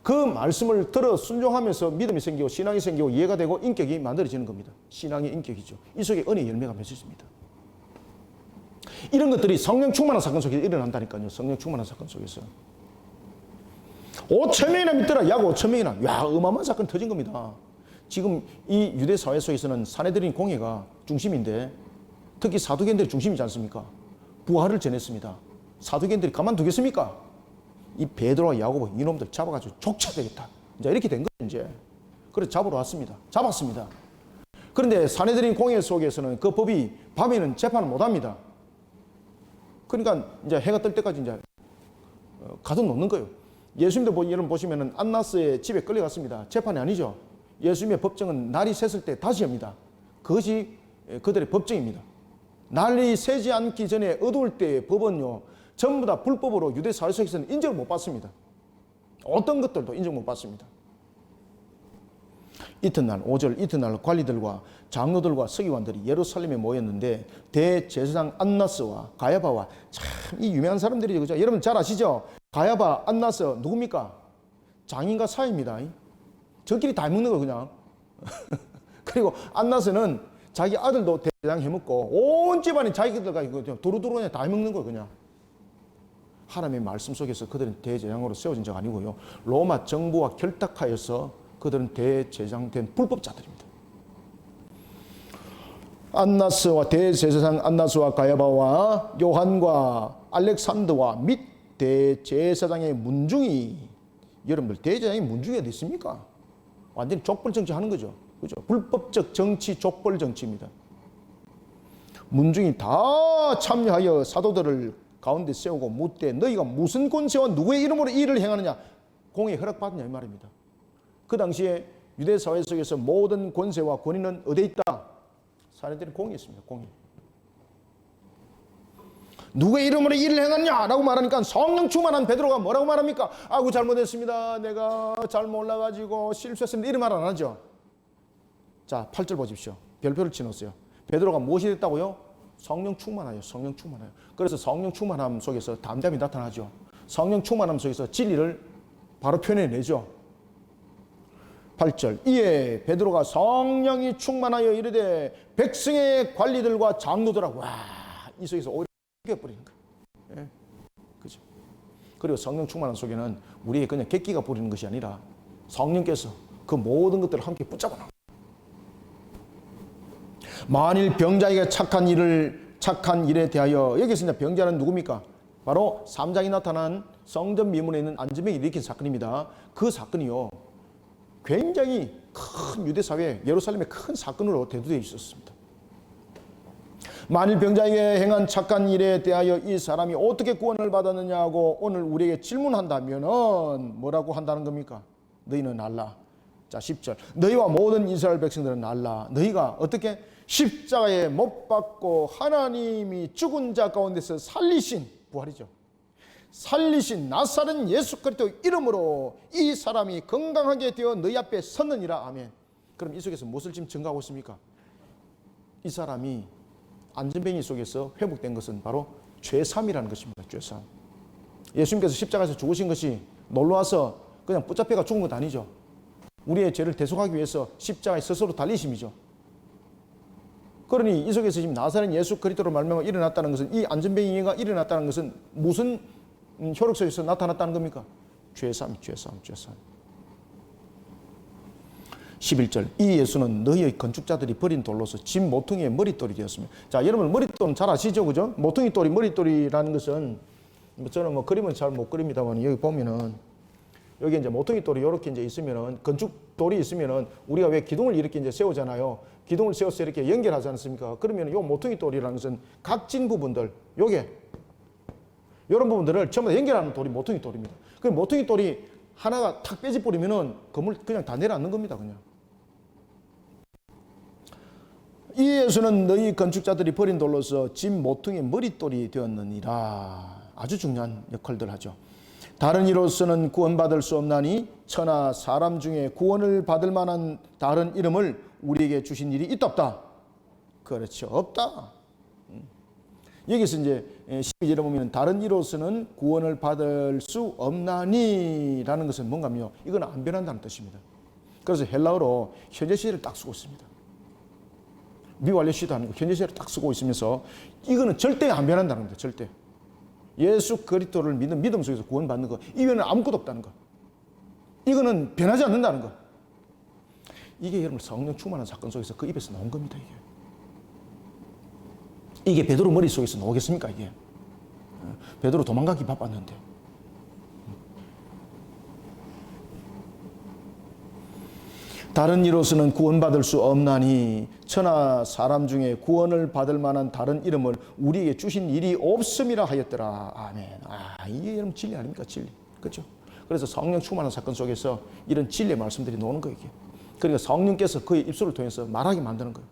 그 말씀을 들어 순종하면서 믿음이 생기고 신앙이 생기고 이해가 되고 인격이 만들어지는 겁니다. 신앙의 인격이죠. 이 속에 은혜의 열매가 맺어집니다. 이런 것들이 성령 충만한 사건 속에서 일어난다니까요. 성령 충만한 사건 속에서. 5,000명이나 믿더라. 약 5,000명이나. 야, 어마어마한 사건이 터진 겁니다. 지금 이 유대 사회 속에서는 사내들인 공예가 중심인데, 특히 사두개인들이 중심이지 않습니까? 부활을 전했습니다. 사두개인들이 가만두겠습니까? 이 베드로와 야고보 이놈들 잡아가지고 족쳐야 되겠다. 이제 이렇게 된 거죠, 이제. 그래서 잡으러 왔습니다. 잡았습니다. 그런데 사내들인 공예 속에서는 그 법이 밤에는 재판을 못 합니다. 그러니까 이제 해가 뜰 때까지 이제 가둬놓는 거예요. 예수님도 여러분 보시면은 안나스의 집에 끌려갔습니다. 재판이 아니죠. 예수님의 법정은 날이 샜을 때 다시 합니다. 그것이 그들의 법정입니다. 날이 새지 않기 전에 어두울 때의 법은요, 전부 다 불법으로 유대 사회 속에서는 인정을 못 받습니다. 어떤 것들도 인정 못 받습니다. 이튿날 5절 이튿날 관리들과 장로들과 서기관들이 예루살렘에 모였는데 대제사장 안나스와 가야바와 참 이 유명한 사람들이죠. 그죠? 여러분 잘 아시죠? 가야바, 안나스 누굽니까? 장인과 사입니다. 저끼리 다 먹는 거 그냥. 그리고 안나스는 자기 아들도 대장 해먹고 온 집안이 자기들과 두루두루 그냥 다 해먹는 거 그냥. 하나님의 말씀 속에서 그들은 대제사장으로 세워진 자가 아니고요. 로마 정부와 결탁하여서 그들은 대제사장된 불법자들입니다. 안나스와 대제사장 안나스와 가야바와 요한과 알렉산더와 및 대제사장의 문중이, 여러분들 대제사장이 문중이 어디 있습니까? 완전히 족벌 정치 하는 거죠. 그죠? 불법적 정치, 족벌 정치입니다. 문중이 다 참여하여 사도들을 가운데 세우고 묻되 너희가 무슨 권세와 누구의 이름으로 이 일을 행하느냐? 공의 허락받느냐 이 말입니다. 그 당시에 유대 사회 속에서 모든 권세와 권위는 어디에 있다? 사내들이 공이 있습니다. 공이. 누구의 이름으로 이 일을 행하느냐? 라고 말하니까 성령 충만한 베드로가 뭐라고 말합니까? 아이고 잘못했습니다. 내가 잘 몰라가지고 실수했습니다. 이런 말 안 하죠. 자, 8절 보십시오. 별표를 치놓으세요. 베드로가 무엇이 됐다고요? 성령 충만하여, 성령 충만하여. 그래서 성령 충만함 속에서 담대함이 나타나죠. 성령 충만함 속에서 진리를 바로 표현해내죠. 8절. 이에 베드로가 성령이 충만하여 이르되 백성의 관리들과 장로들아, 와, 이 속에서 오히려 버리는 거예요. 예? 그죠? 그리고 성령 충만함 속에는 우리의 그냥 객기가 부리는 것이 아니라 성령께서 그 모든 것들을 함께 붙잡아 놓은. 만일 병자에게 착한 일에 대하여, 여기서 이제 병자는 누굽니까? 바로 3장이 나타난 성전 미문에 있는 안전병이 일으킨 사건입니다. 그 사건이요, 굉장히 큰 유대 사회, 예루살렘의 큰 사건으로 대두되어 있었습니다. 만일 병자에게 행한 착한 일에 대하여 이 사람이 어떻게 구원을 받았느냐고 오늘 우리에게 질문한다면은 뭐라고 한다는 겁니까? 너희는 알라. 자, 10절. 너희와 모든 이스라엘 백성들은 알라. 너희가 어떻게 십자가에 못 박고 하나님이 죽은 자 가운데서 살리신, 부활이죠, 살리신 나사렛 예수 그리스도 이름으로 이 사람이 건강하게 되어 너희 앞에 섰느니라. 아멘. 그럼 이 속에서 무엇을 지금 증거하고 있습니까? 이 사람이 안전병이 속에서 회복된 것은 바로 죄삼이라는 것입니다. 죄삼. 예수님께서 십자가에서 죽으신 것이 놀러와서 그냥 붙잡혀가 죽은 것 아니죠. 우리의 죄를 대속하기 위해서 십자가에 스스로 달리심이죠. 그러니 이 속에서 지금 나사렛 예수 그리스도로 말미암아 일어났다는 것은, 이 안전병이가 일어났다는 것은 무슨 효력 속에서 나타났다는 겁니까? 죄삼. 11절. 이 예수는 너희의 건축자들이 버린 돌로서 집 모퉁이의 머릿돌이 되었습니다. 자, 여러분 머릿돌은 잘 아시죠? 그죠? 모퉁이 돌이, 머릿돌이라는 것은, 저는 그림은 잘 못 그립니다만, 여기 보면은 여기 이제 모퉁이 돌이 이렇게 이제 있으면은, 건축 돌이 있으면은 우리가 왜 기둥을 이렇게 이제 세우잖아요. 기둥을 세워서 이렇게 연결하지 않습니까? 그러면 요 모퉁이 돌이라는 것은 각진 부분들, 요게 이런 부분들을 전부 다 연결하는 돌이 모퉁이 돌입니다. 그 모퉁이 돌이 하나가 탁 빼지 버리면은 건물 그냥 다 내려앉는 겁니다, 그냥. 이 예수는 너희 건축자들이 버린 돌로서 집 모퉁이 머릿돌이 되었느니라. 아주 중요한 역할들 하죠. 다른 이로서는 구원받을 수 없나니 천하 사람 중에 구원을 받을 만한 다른 이름을 우리에게 주신 일이 있다 없다? 그렇죠, 없다. 여기서 이제 12절에 보면 다른 이로서는 구원을 받을 수 없나니 라는 것은 뭔가요? 이건 안 변한다는 뜻입니다. 그래서 헬라어로 현재 시제를 딱 쓰고 있습니다. 미완료 시도 아니고 현재 시제를 딱 쓰고 있으면서 이거는 절대 안 변한다는 겁니다. 절대. 예수 그리스도를 믿는 믿음 속에서 구원받는 거, 이외에는 아무것도 없다는 거. 이거는 변하지 않는다는 거. 이게 여러분 성령 충만한 사건 속에서 그 입에서 나온 겁니다. 이게 베드로 머릿속에서 나오겠습니까? 이게 베드로 도망가기 바빴는데. 다른 이로서는 구원받을 수 없나니 천하 사람 중에 구원을 받을 만한 다른 이름을 우리에게 주신 일이 없음이라 하였더라. 아멘. 이게 여러분 진리 아닙니까? 진리. 그렇죠? 그래서 성령 충만한 사건 속에서 이런 진리의 말씀들이 나오는 거예요. 이게. 그러니까 성령께서 그의 입술을 통해서 말하게 만드는 거예요.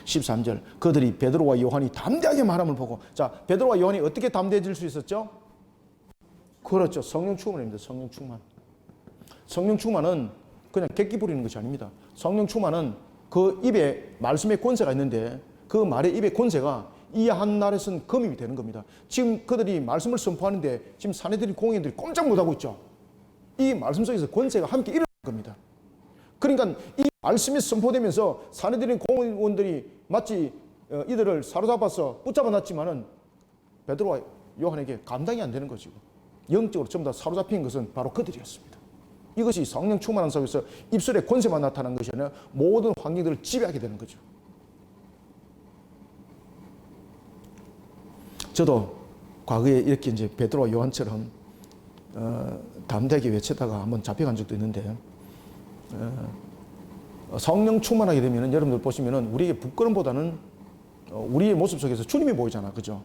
13절. 그들이 베드로와 요한이 담대하게 말함을 보고, 자, 베드로와 요한이 어떻게 담대해질 수 있었죠? 그렇죠. 성령 충만입니다. 성령 충만. 성령 충만은 그냥 객기 부리는 것이 아닙니다. 성령 충만은 그 입에 말씀의 권세가 있는데 그 말의 입의 권세가 이 한 날에서는 금이 되는 겁니다. 지금 그들이 말씀을 선포하는데 지금 사내들이 공회들이 꼼짝 못하고 있죠. 이 말씀 속에서 권세가 함께 일어나는 겁니다. 그러니까 이 말씀이 선포되면서 사내들인 공회원들이 마치 이들을 사로잡아서 붙잡아 놨지만은 베드로와 요한에게 감당이 안 되는 거죠. 영적으로 전부 다 사로잡힌 것은 바로 그들이었습니다. 이것이 성령 충만한 속에서 입술의 권세만 나타난 것이 아니라 모든 환경들을 지배하게 되는 거죠. 저도 과거에 이렇게 이제 베드로와 요한처럼 담대하게 외치다가 한번 잡혀간 적도 있는데, 성령 충만하게 되면은 여러분들 보시면은 우리에게 부끄럼보다는 우리의 모습 속에서 주님이 보이잖아, 그죠?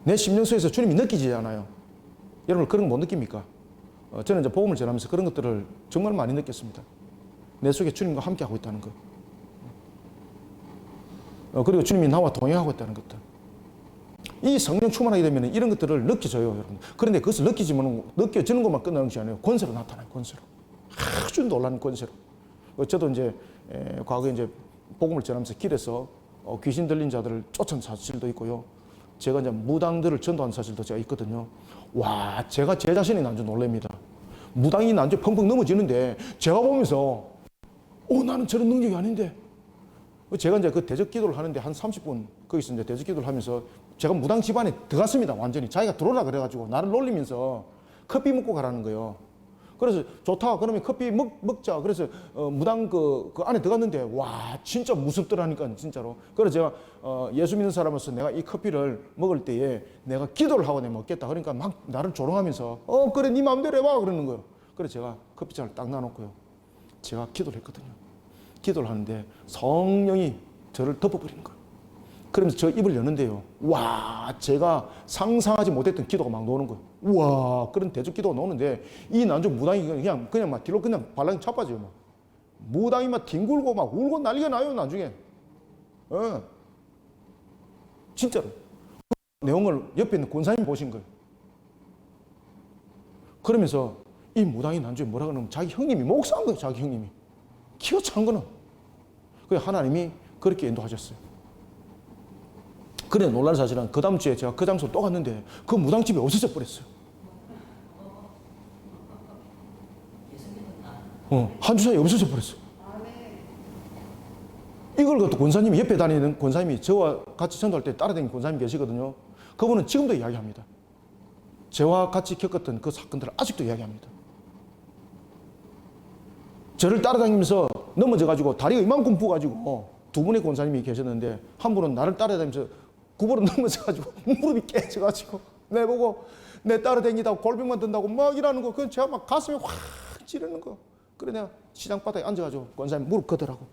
내 심령 속에서 주님이 느끼지 않아요. 여러분 그런 거 못 느낍니까? 저는 이제 복음을 전하면서 그런 것들을 정말 많이 느꼈습니다. 내 속에 주님과 함께 하고 있다는 것, 그리고 주님이 나와 동행하고 있다는 것들. 이 성령 충만하게 되면 이런 것들을 느껴져요, 여러분. 그런데 그것을 느껴지는 것만 끝나는 것이 아니에요. 권세로 나타나요, 권세로. 아주 놀라운 권세로. 저도 이제 과거에 이제 복음을 전하면서 길에서 귀신 들린 자들을 쫓은 사실도 있고요. 제가 이제 무당들을 전도한 사실도 제가 있거든요. 와, 제가 제 자신이 난줄 놀랍니다. 무당이 난줄 펑펑 넘어지는데 제가 보면서 나는 저런 능력이 아닌데. 제가 이제 그 대적 기도를 하는데 한 30분 거기서 이제 대적 기도를 하면서 제가 무당 집안에 들어갔습니다. 완전히 자기가 들어오라 그래가지고 나를 놀리면서 커피 먹고 가라는 거예요. 그래서 좋다 그러면 커피 먹자. 그래서 무당 그 안에 들어갔는데 와 진짜 무섭더라니까 진짜로. 그래서 제가 예수 믿는 사람으로서 내가 이 커피를 먹을 때에 내가 기도를 하고 내가 먹겠다. 그러니까 막 나를 조롱하면서 그래 네 마음대로 해봐 그러는 거예요. 그래서 제가 커피잔을 딱 놔놓고요. 제가 기도를 했거든요. 기도를 하는데 성령이 저를 덮어버리는 거예요. 그러면서 저 입을 여는데요. 와, 제가 상상하지 못했던 기도가 막 나오는 거예요. 와, 그런 대적 기도가 나오는데 이 난조 무당이 그냥 막 뒤로 그냥 발랑이 차빠져요. 막. 무당이 막 뒹굴고 막 울고 난리가 나요, 나중에. 진짜로. 그 내용을 옆에 있는 권사님이 보신 거예요. 그러면서 이 무당이 난조에 뭐라 그러면 자기 형님이 목사한 거예요, 자기 형님이. 키가 찬 거는. 그래서 하나님이 그렇게 인도하셨어요. 그래 놀랄 사실은 그 다음 주에 제가 그 장소로 또 갔는데 그 무당집이 없어져 버렸어요. 한 주 사이에 없어져 버렸어요. 이걸 갖고 권사님이 옆에 다니는 권사님이 저와 같이 전도할 때 따라다니는 권사님이 계시거든요. 그분은 지금도 이야기합니다. 저와 같이 겪었던 그 사건들을 아직도 이야기합니다. 저를 따라다니면서 넘어져가지고 다리가 이만큼 부어가지고 두 분의 권사님이 계셨는데 한 분은 나를 따라다니면서 9번은 넘어져가지고 무릎이 깨져가지고 내보고 내 따라다니다고 골병만 든다고 막 이러는 거. 그건 제가 막 가슴에 확 찌르는 거. 그래 내가 시장바닥에 앉아가지고 권사님 무릎 걷으라고.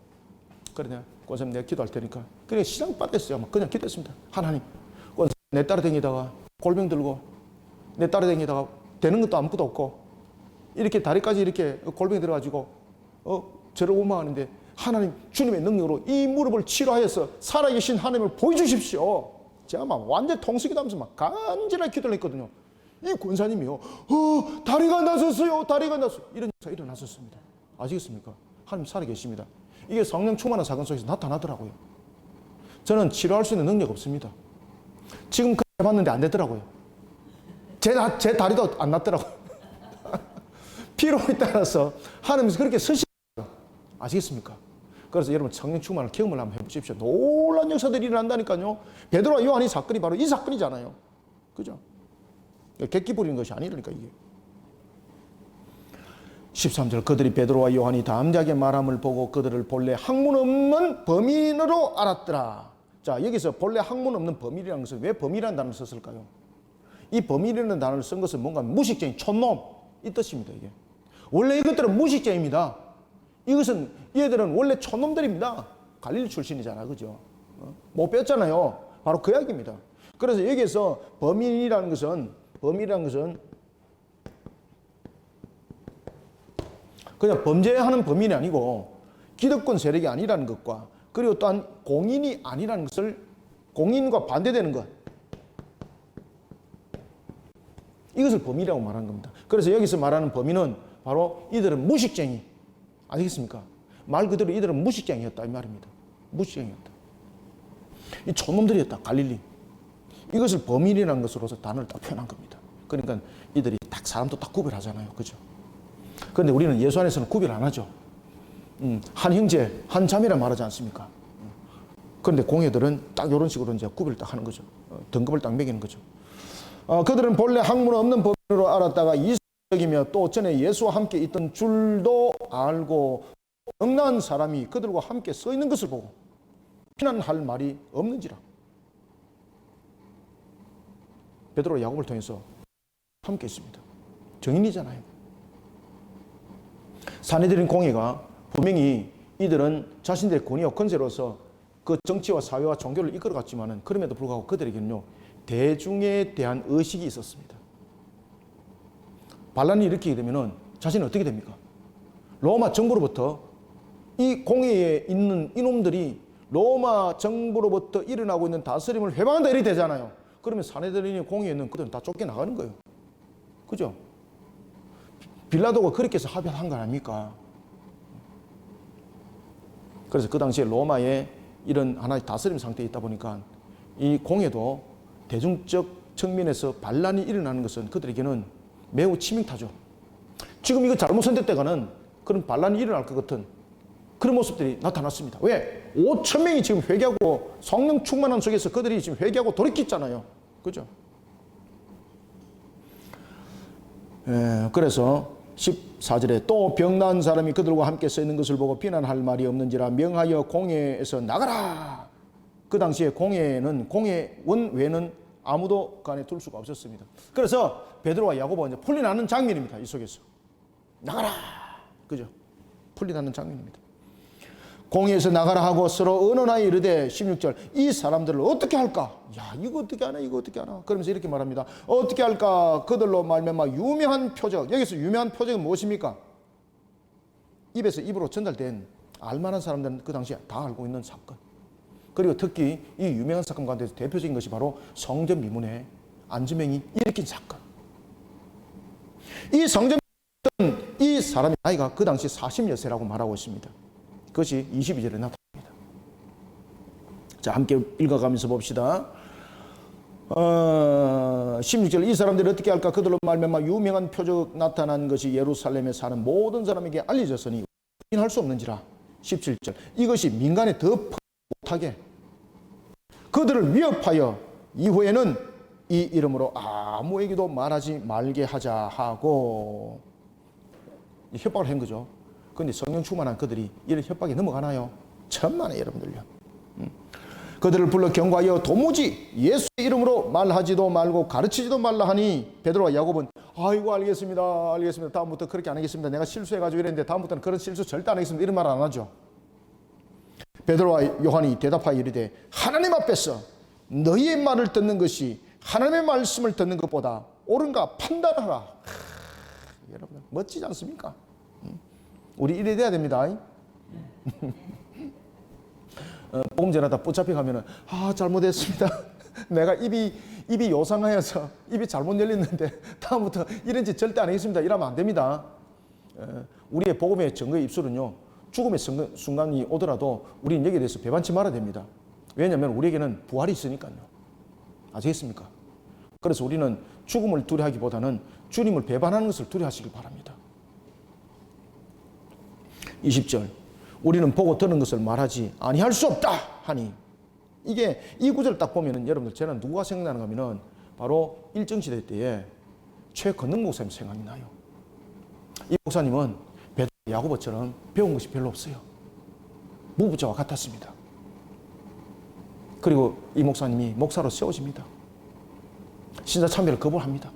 그래 내가 권사님 내가 기도할 테니까. 그래 시장바닥에서 제가 막 그냥 기도했습니다. 하나님 권사님 내 따라다니다가 골병 들고 내 따라다니다가 되는 것도 아무것도 없고 이렇게 다리까지 이렇게 골병이 들어가지고 저를 원망하는데 하나님 주님의 능력으로 이 무릎을 치료하여서 살아계신 하나님을 보여주십시오. 제가 막 완전 통수기도 하면서 막 간절하게 기도를 했거든요. 이 권사님이요. 다리가 나섰어요. 다리가 나섰어요. 이런 일이 일어났었습니다. 아시겠습니까? 하나님 살아계십니다. 이게 성령 충만한 사건 속에서 나타나더라고요. 저는 치료할 수 있는 능력 없습니다. 지금 해봤는데 안 되더라고요. 제 다리도 안 낫더라고요. 필요에 따라서 하나님께서 그렇게 쓰시더라고요. 아시겠습니까? 그래서 여러분 성령 충만을 경험을 한번 해보십시오. 놀라운 역사들이 일어난다니까요. 베드로와 요한이 사건이 바로 이 사건이잖아요. 그죠? 객기 부리는 것이 아니라니까 이게. 13절 그들이 베드로와 요한이 담대하게 말함을 보고 그들을 본래 학문 없는 범인으로 알았더라. 자 여기서 본래 학문 없는 범인이라는 것은 왜 범인이라는 단어를 썼을까요? 이 범인이라는 단어를 쓴 것은 뭔가 무식쟁이 촌놈 이 뜻입니다. 이게 원래 이것들은 무식쟁이입니다. 이것은 얘들은 원래 촌놈들입니다. 갈릴리 출신이잖아, 그죠? 못 뺐잖아요. 바로 그 이야기입니다. 그래서 여기에서 범인이라는 것은 그냥 범죄하는 범인이 아니고 기득권 세력이 아니라는 것과 그리고 또한 공인이 아니라는 것을 공인과 반대되는 것 이것을 범인이라고 말하는 겁니다. 그래서 여기서 말하는 범인은 바로 이들은 무식쟁이 아시겠습니까? 말 그대로 이들은 무식쟁이였다 이 말입니다. 무식쟁이였다. 이 촌놈들이었다. 갈릴리. 이것을 범인이라는 것으로서 단어를 딱 표현한 겁니다. 그러니까 이들이 딱 사람도 딱 구별하잖아요. 그죠? 그런데 우리는 예수 안에서는 구별 안 하죠. 한 형제, 한 자매라 말하지 않습니까? 그런데 공회들은 딱 이런 식으로 이제 구별을 딱 하는 거죠. 등급을 딱 매기는 거죠. 그들은 본래 학문 없는 법으로 알았다가 이성적이며 또 전에 예수와 함께 있던 줄도 알고 영난 사람이 그들과 함께 서 있는 것을 보고 비난할 말이 없는지라. 베드로와 야고보를 통해서 함께 있습니다. 정인이잖아요. 사내들인 공회가 분명히 이들은 자신들의 권위와 권세로서 그 정치와 사회와 종교를 이끌어갔지만은 그럼에도 불구하고 그들에게는요 대중에 대한 의식이 있었습니다. 반란이 일으키게 되면은 자신은 어떻게 됩니까? 로마 정부로부터 이 공회에 있는 이놈들이 로마 정부로부터 일어나고 있는 다스림을 회방한다 이렇게 되잖아요. 그러면 사내들인의 공회에 있는 그들은 다 쫓겨나가는 거예요. 그죠? 빌라도가 그렇게 해서 합의한 거 아닙니까? 그래서 그 당시에 로마에 이런 하나의 다스림 상태에 있다 보니까 이 공회도 대중적 측면에서 반란이 일어나는 것은 그들에게는 매우 치명타죠. 지금 이거 잘못 선택되가는 그런 반란이 일어날 것 같은 그런 모습들이 나타났습니다. 왜? 5천 명이 지금 회개하고 성령 충만함 속에서 그들이 지금 회개하고 돌이켰잖아요. 그죠? 그래서 14절에 또 병난 사람이 그들과 함께 서 있는 것을 보고 비난할 말이 없는지라 명하여 공회에서 나가라. 그 당시에 공회는 공회원 외에는 아무도 그 안에 둘 수가 없었습니다. 그래서 베드로와 야고보가 이제 풀려나는 장면입니다. 이 속에서 나가라. 그죠? 풀려나는 장면입니다. 공회에서 나가라 하고 서로 의논하여 이르되 16절 이 사람들을 어떻게 할까? 야 이거 어떻게 하나 이거 어떻게 하나 그러면서 이렇게 말합니다. 어떻게 할까? 그들로 말미암아 유명한 표적. 여기서 유명한 표적은 무엇입니까? 입에서 입으로 전달된 알만한 사람들은 그 당시에 다 알고 있는 사건. 그리고 특히 이 유명한 사건 가운데서 대표적인 것이 바로 성전 미문에 안즈명이 일으킨 사건. 이 성전 이 사람의 나이가 그 당시 40여 세라고 말하고 있습니다. 그것이 22절에 나타납니다. 자, 함께 읽어가면서 봅시다. 16절 이 사람들이 어떻게 할까? 그들로 말미암아 유명한 표적 나타난 것이 예루살렘에 사는 모든 사람에게 알려졌으니 확인할 수 없는지라. 17절 이것이 민간에 더 못하게 그들을 위협하여 이후에는 이 이름으로 아무에게도 말하지 말게 하자 하고 협박을 한 거죠. 그런데 성령 충만한 그들이 이런 협박에 넘어가나요? 천만에 여러분들요. 그들을 불러 경고하여 도무지 예수의 이름으로 말하지도 말고 가르치지도 말라 하니 베드로와 야고보는 아이고 알겠습니다. 알겠습니다. 다음부터 그렇게 안 하겠습니다. 내가 실수해가지고 이랬는데 다음부터는 그런 실수 절대 안 하겠습니다. 이런 말 안 하죠. 베드로와 요한이 대답하여 이르되 하나님 앞에서 너희의 말을 듣는 것이 하나님의 말씀을 듣는 것보다 옳은가 판단하라. 여러분 멋지지 않습니까? 우리 이래 돼야 됩니다. 복음 전하다 붙잡혀 가면은 잘못했습니다. 내가 입이 요상하여서 입이 잘못 열렸는데 다음부터 이런 짓 절대 안 하겠습니다. 이러면 안 됩니다. 우리의 복음의 증거의 입술은요 죽음의 순간이 오더라도 우리는 여기에 대해서 배반치 말아야 됩니다. 왜냐하면 우리에게는 부활이 있으니까요. 아시겠습니까? 그래서 우리는 죽음을 두려워하기보다는 주님을 배반하는 것을 두려워하시길 바랍니다. 20절 우리는 보고 들은 것을 말하지 아니할 수 없다 하니 이게 이 구절을 딱 보면은 여러분들 저는 누가 생각나는가 하면은 바로 일정시대 때에 최건능 목사님 생각이 나요. 이 목사님은 베드로 야고보처럼 배운 것이 별로 없어요. 무부자와 같았습니다. 그리고 이 목사님이 목사로 세워집니다. 신자 참배를 거부합니다.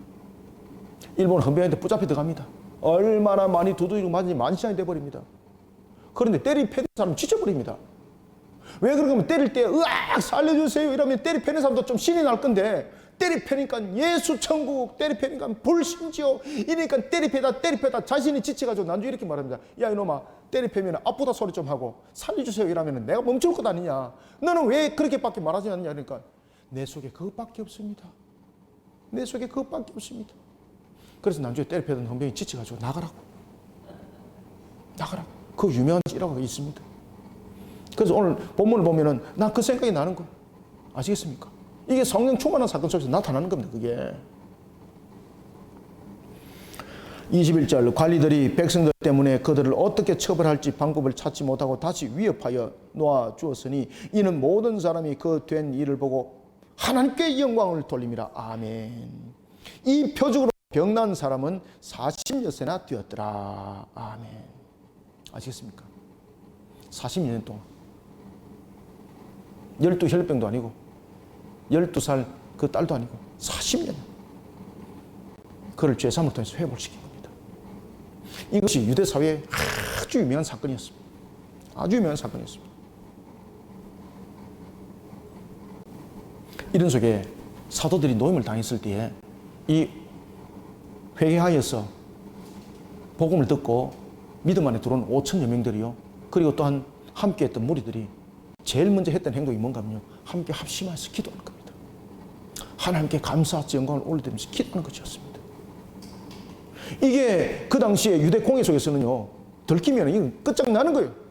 일본 헌병한테 붙잡혀 들어갑니다. 얼마나 많이 두드리고 맞은지 만시간이 돼버립니다. 그런데 때리 패는 사람 지쳐버립니다. 왜 그러냐면 때릴 때 으악 살려주세요 이러면 때리 패는 사람도 좀 신이 날 건데 때리 패니까 예수 천국 때리 패니까 불신지요 이러니까 때리 패다 자신이 지쳐가지고 난주 이렇게 말합니다. 야 이놈아 때리 패면 아프다 소리 좀 하고 살려주세요 이러면 내가 멈출 것 아니냐. 너는 왜 그렇게밖에 말하지 않느냐. 그러니까 내 속에 그것밖에 없습니다. 내 속에 그것밖에 없습니다. 그래서 난주에 때리 패던 헌병이 지쳐가지고 나가라고 그 유명한 찌라고가 있습니다. 그래서 오늘 본문을 보면은 난 그 생각이 나는 거예요. 아시겠습니까? 이게 성령 충만한 사건 속에서 나타나는 겁니다. 그게 21절 관리들이 백성들 때문에 그들을 어떻게 처벌할지 방법을 찾지 못하고 다시 위협하여 놓아 주었으니 이는 모든 사람이 그 된 일을 보고 하나님께 영광을 돌림이라. 아멘. 이 표적으로 병난 사람은 40여세나 되었더라. 아멘. 아시겠습니까? 42년 동안 12 혈병도 아니고 12살 그 딸도 아니고 40년 그를 죄사함을 통해서 회복시킨 겁니다. 이것이 유대 사회의 아주 유명한 사건이었습니다. 아주 유명한 사건이었습니다. 이런 속에 사도들이 노임을 당했을 때에 이 회개하여서 복음을 듣고 믿음 안에 들어온 5천여 명들이요, 그리고 또한 함께 했던 무리들이 제일 먼저 했던 행동이 뭔가 하면요, 함께 합심해서 기도하는 겁니다. 하나님께 감사, 영광을 올려드리면서 기도하는 것이었습니다. 이게 그 당시에 유대 공예 속에서는요, 들키면 이건 끝장나는 거예요.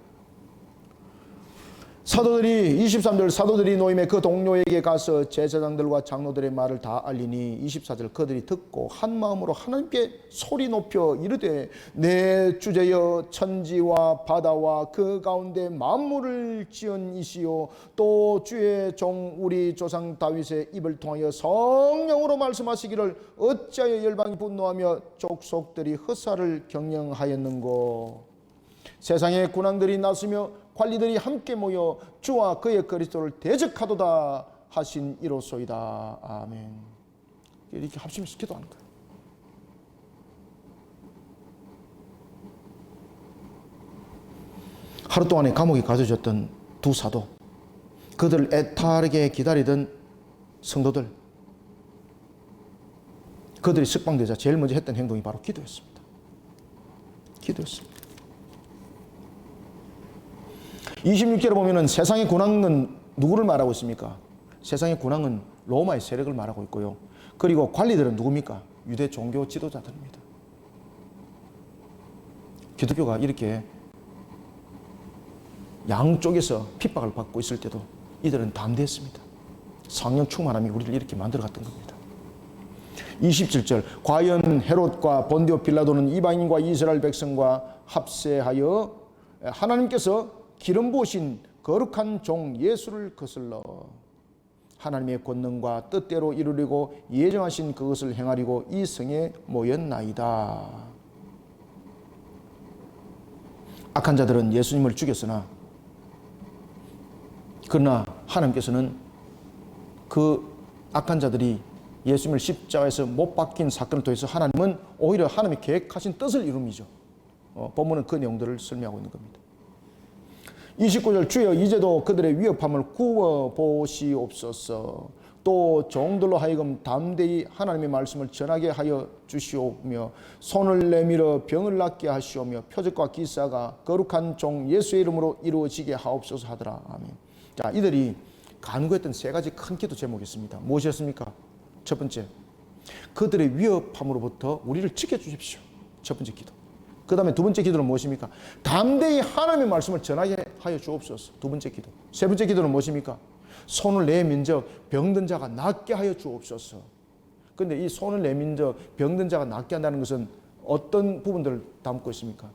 사도들이 23절 사도들이 노임의 그 동료에게 가서 제사장들과 장로들의 말을 다 알리니 24절 그들이 듣고 한 마음으로 하나님께 소리 높여 이르되 내 주제여 천지와 바다와 그 가운데 만물을 지은 이시요 또 주의 종 우리 조상 다윗의 입을 통하여 성령으로 말씀하시기를 어찌하여 열방이 분노하며 족속들이 흑사를 경영하였는고. 세상의 군왕들이 나서며 관리들이 함께 모여 주와 그의 그리스도를 대적하도다 하신 이로소이다. 아멘. 이렇게 합심해서 기도하는 거예요. 하루 동안에 감옥에 가둬졌던 두 사도, 그들 애타게 기다리던 성도들, 그들이 석방되자 제일 먼저 했던 행동이 바로 기도였습니다. 기도였습니다. 26절에 보면은 세상의 군왕은 누구를 말하고 있습니까? 세상의 군왕은 로마의 세력을 말하고 있고요. 그리고 관리들은 누굽니까? 유대 종교 지도자들입니다. 기독교가 이렇게 양쪽에서 핍박을 받고 있을 때도 이들은 담대했습니다. 성령 충만함이 우리를 이렇게 만들어갔던 겁니다. 27절 과연 헤롯과 본디오 빌라도는 이방인과 이스라엘 백성과 합세하여 하나님께서 기름 부으신 거룩한 종 예수를 거슬러 하나님의 권능과 뜻대로 이루려고 예정하신 그것을 행하려고 이 성에 모였나이다. 악한 자들은 예수님을 죽였으나 그러나 하나님께서는 그 악한 자들이 예수님을 십자가에서 못 박힌 사건을 통해서 하나님은 오히려 하나님의 계획하신 뜻을 이룹니다. 본문은 그 내용들을 설명하고 있는 겁니다. 29절 주여 이제도 그들의 위협함을 구워보시옵소서. 또 종들로 하여금 담대히 하나님의 말씀을 전하게 하여 주시오며 손을 내밀어 병을 낫게 하시오며 표적과 기사가 거룩한 종 예수의 이름으로 이루어지게 하옵소서 하더라. 아멘. 자, 이들이 간구했던 세 가지 큰 기도 제목이 있습니다. 무엇이었습니까? 첫 번째, 그들의 위협함으로부터 우리를 지켜주십시오. 첫 번째 기도. 그 다음에 두 번째 기도는 무엇입니까? 담대히 하나님의 말씀을 전하게 하여 주옵소서. 두 번째 기도. 세 번째 기도는 무엇입니까? 손을 내민적 병든 자가 낫게 하여 주옵소서. 그런데 이 손을 내민적 병든 자가 낫게 한다는 것은 어떤 부분들을 담고 있습니까?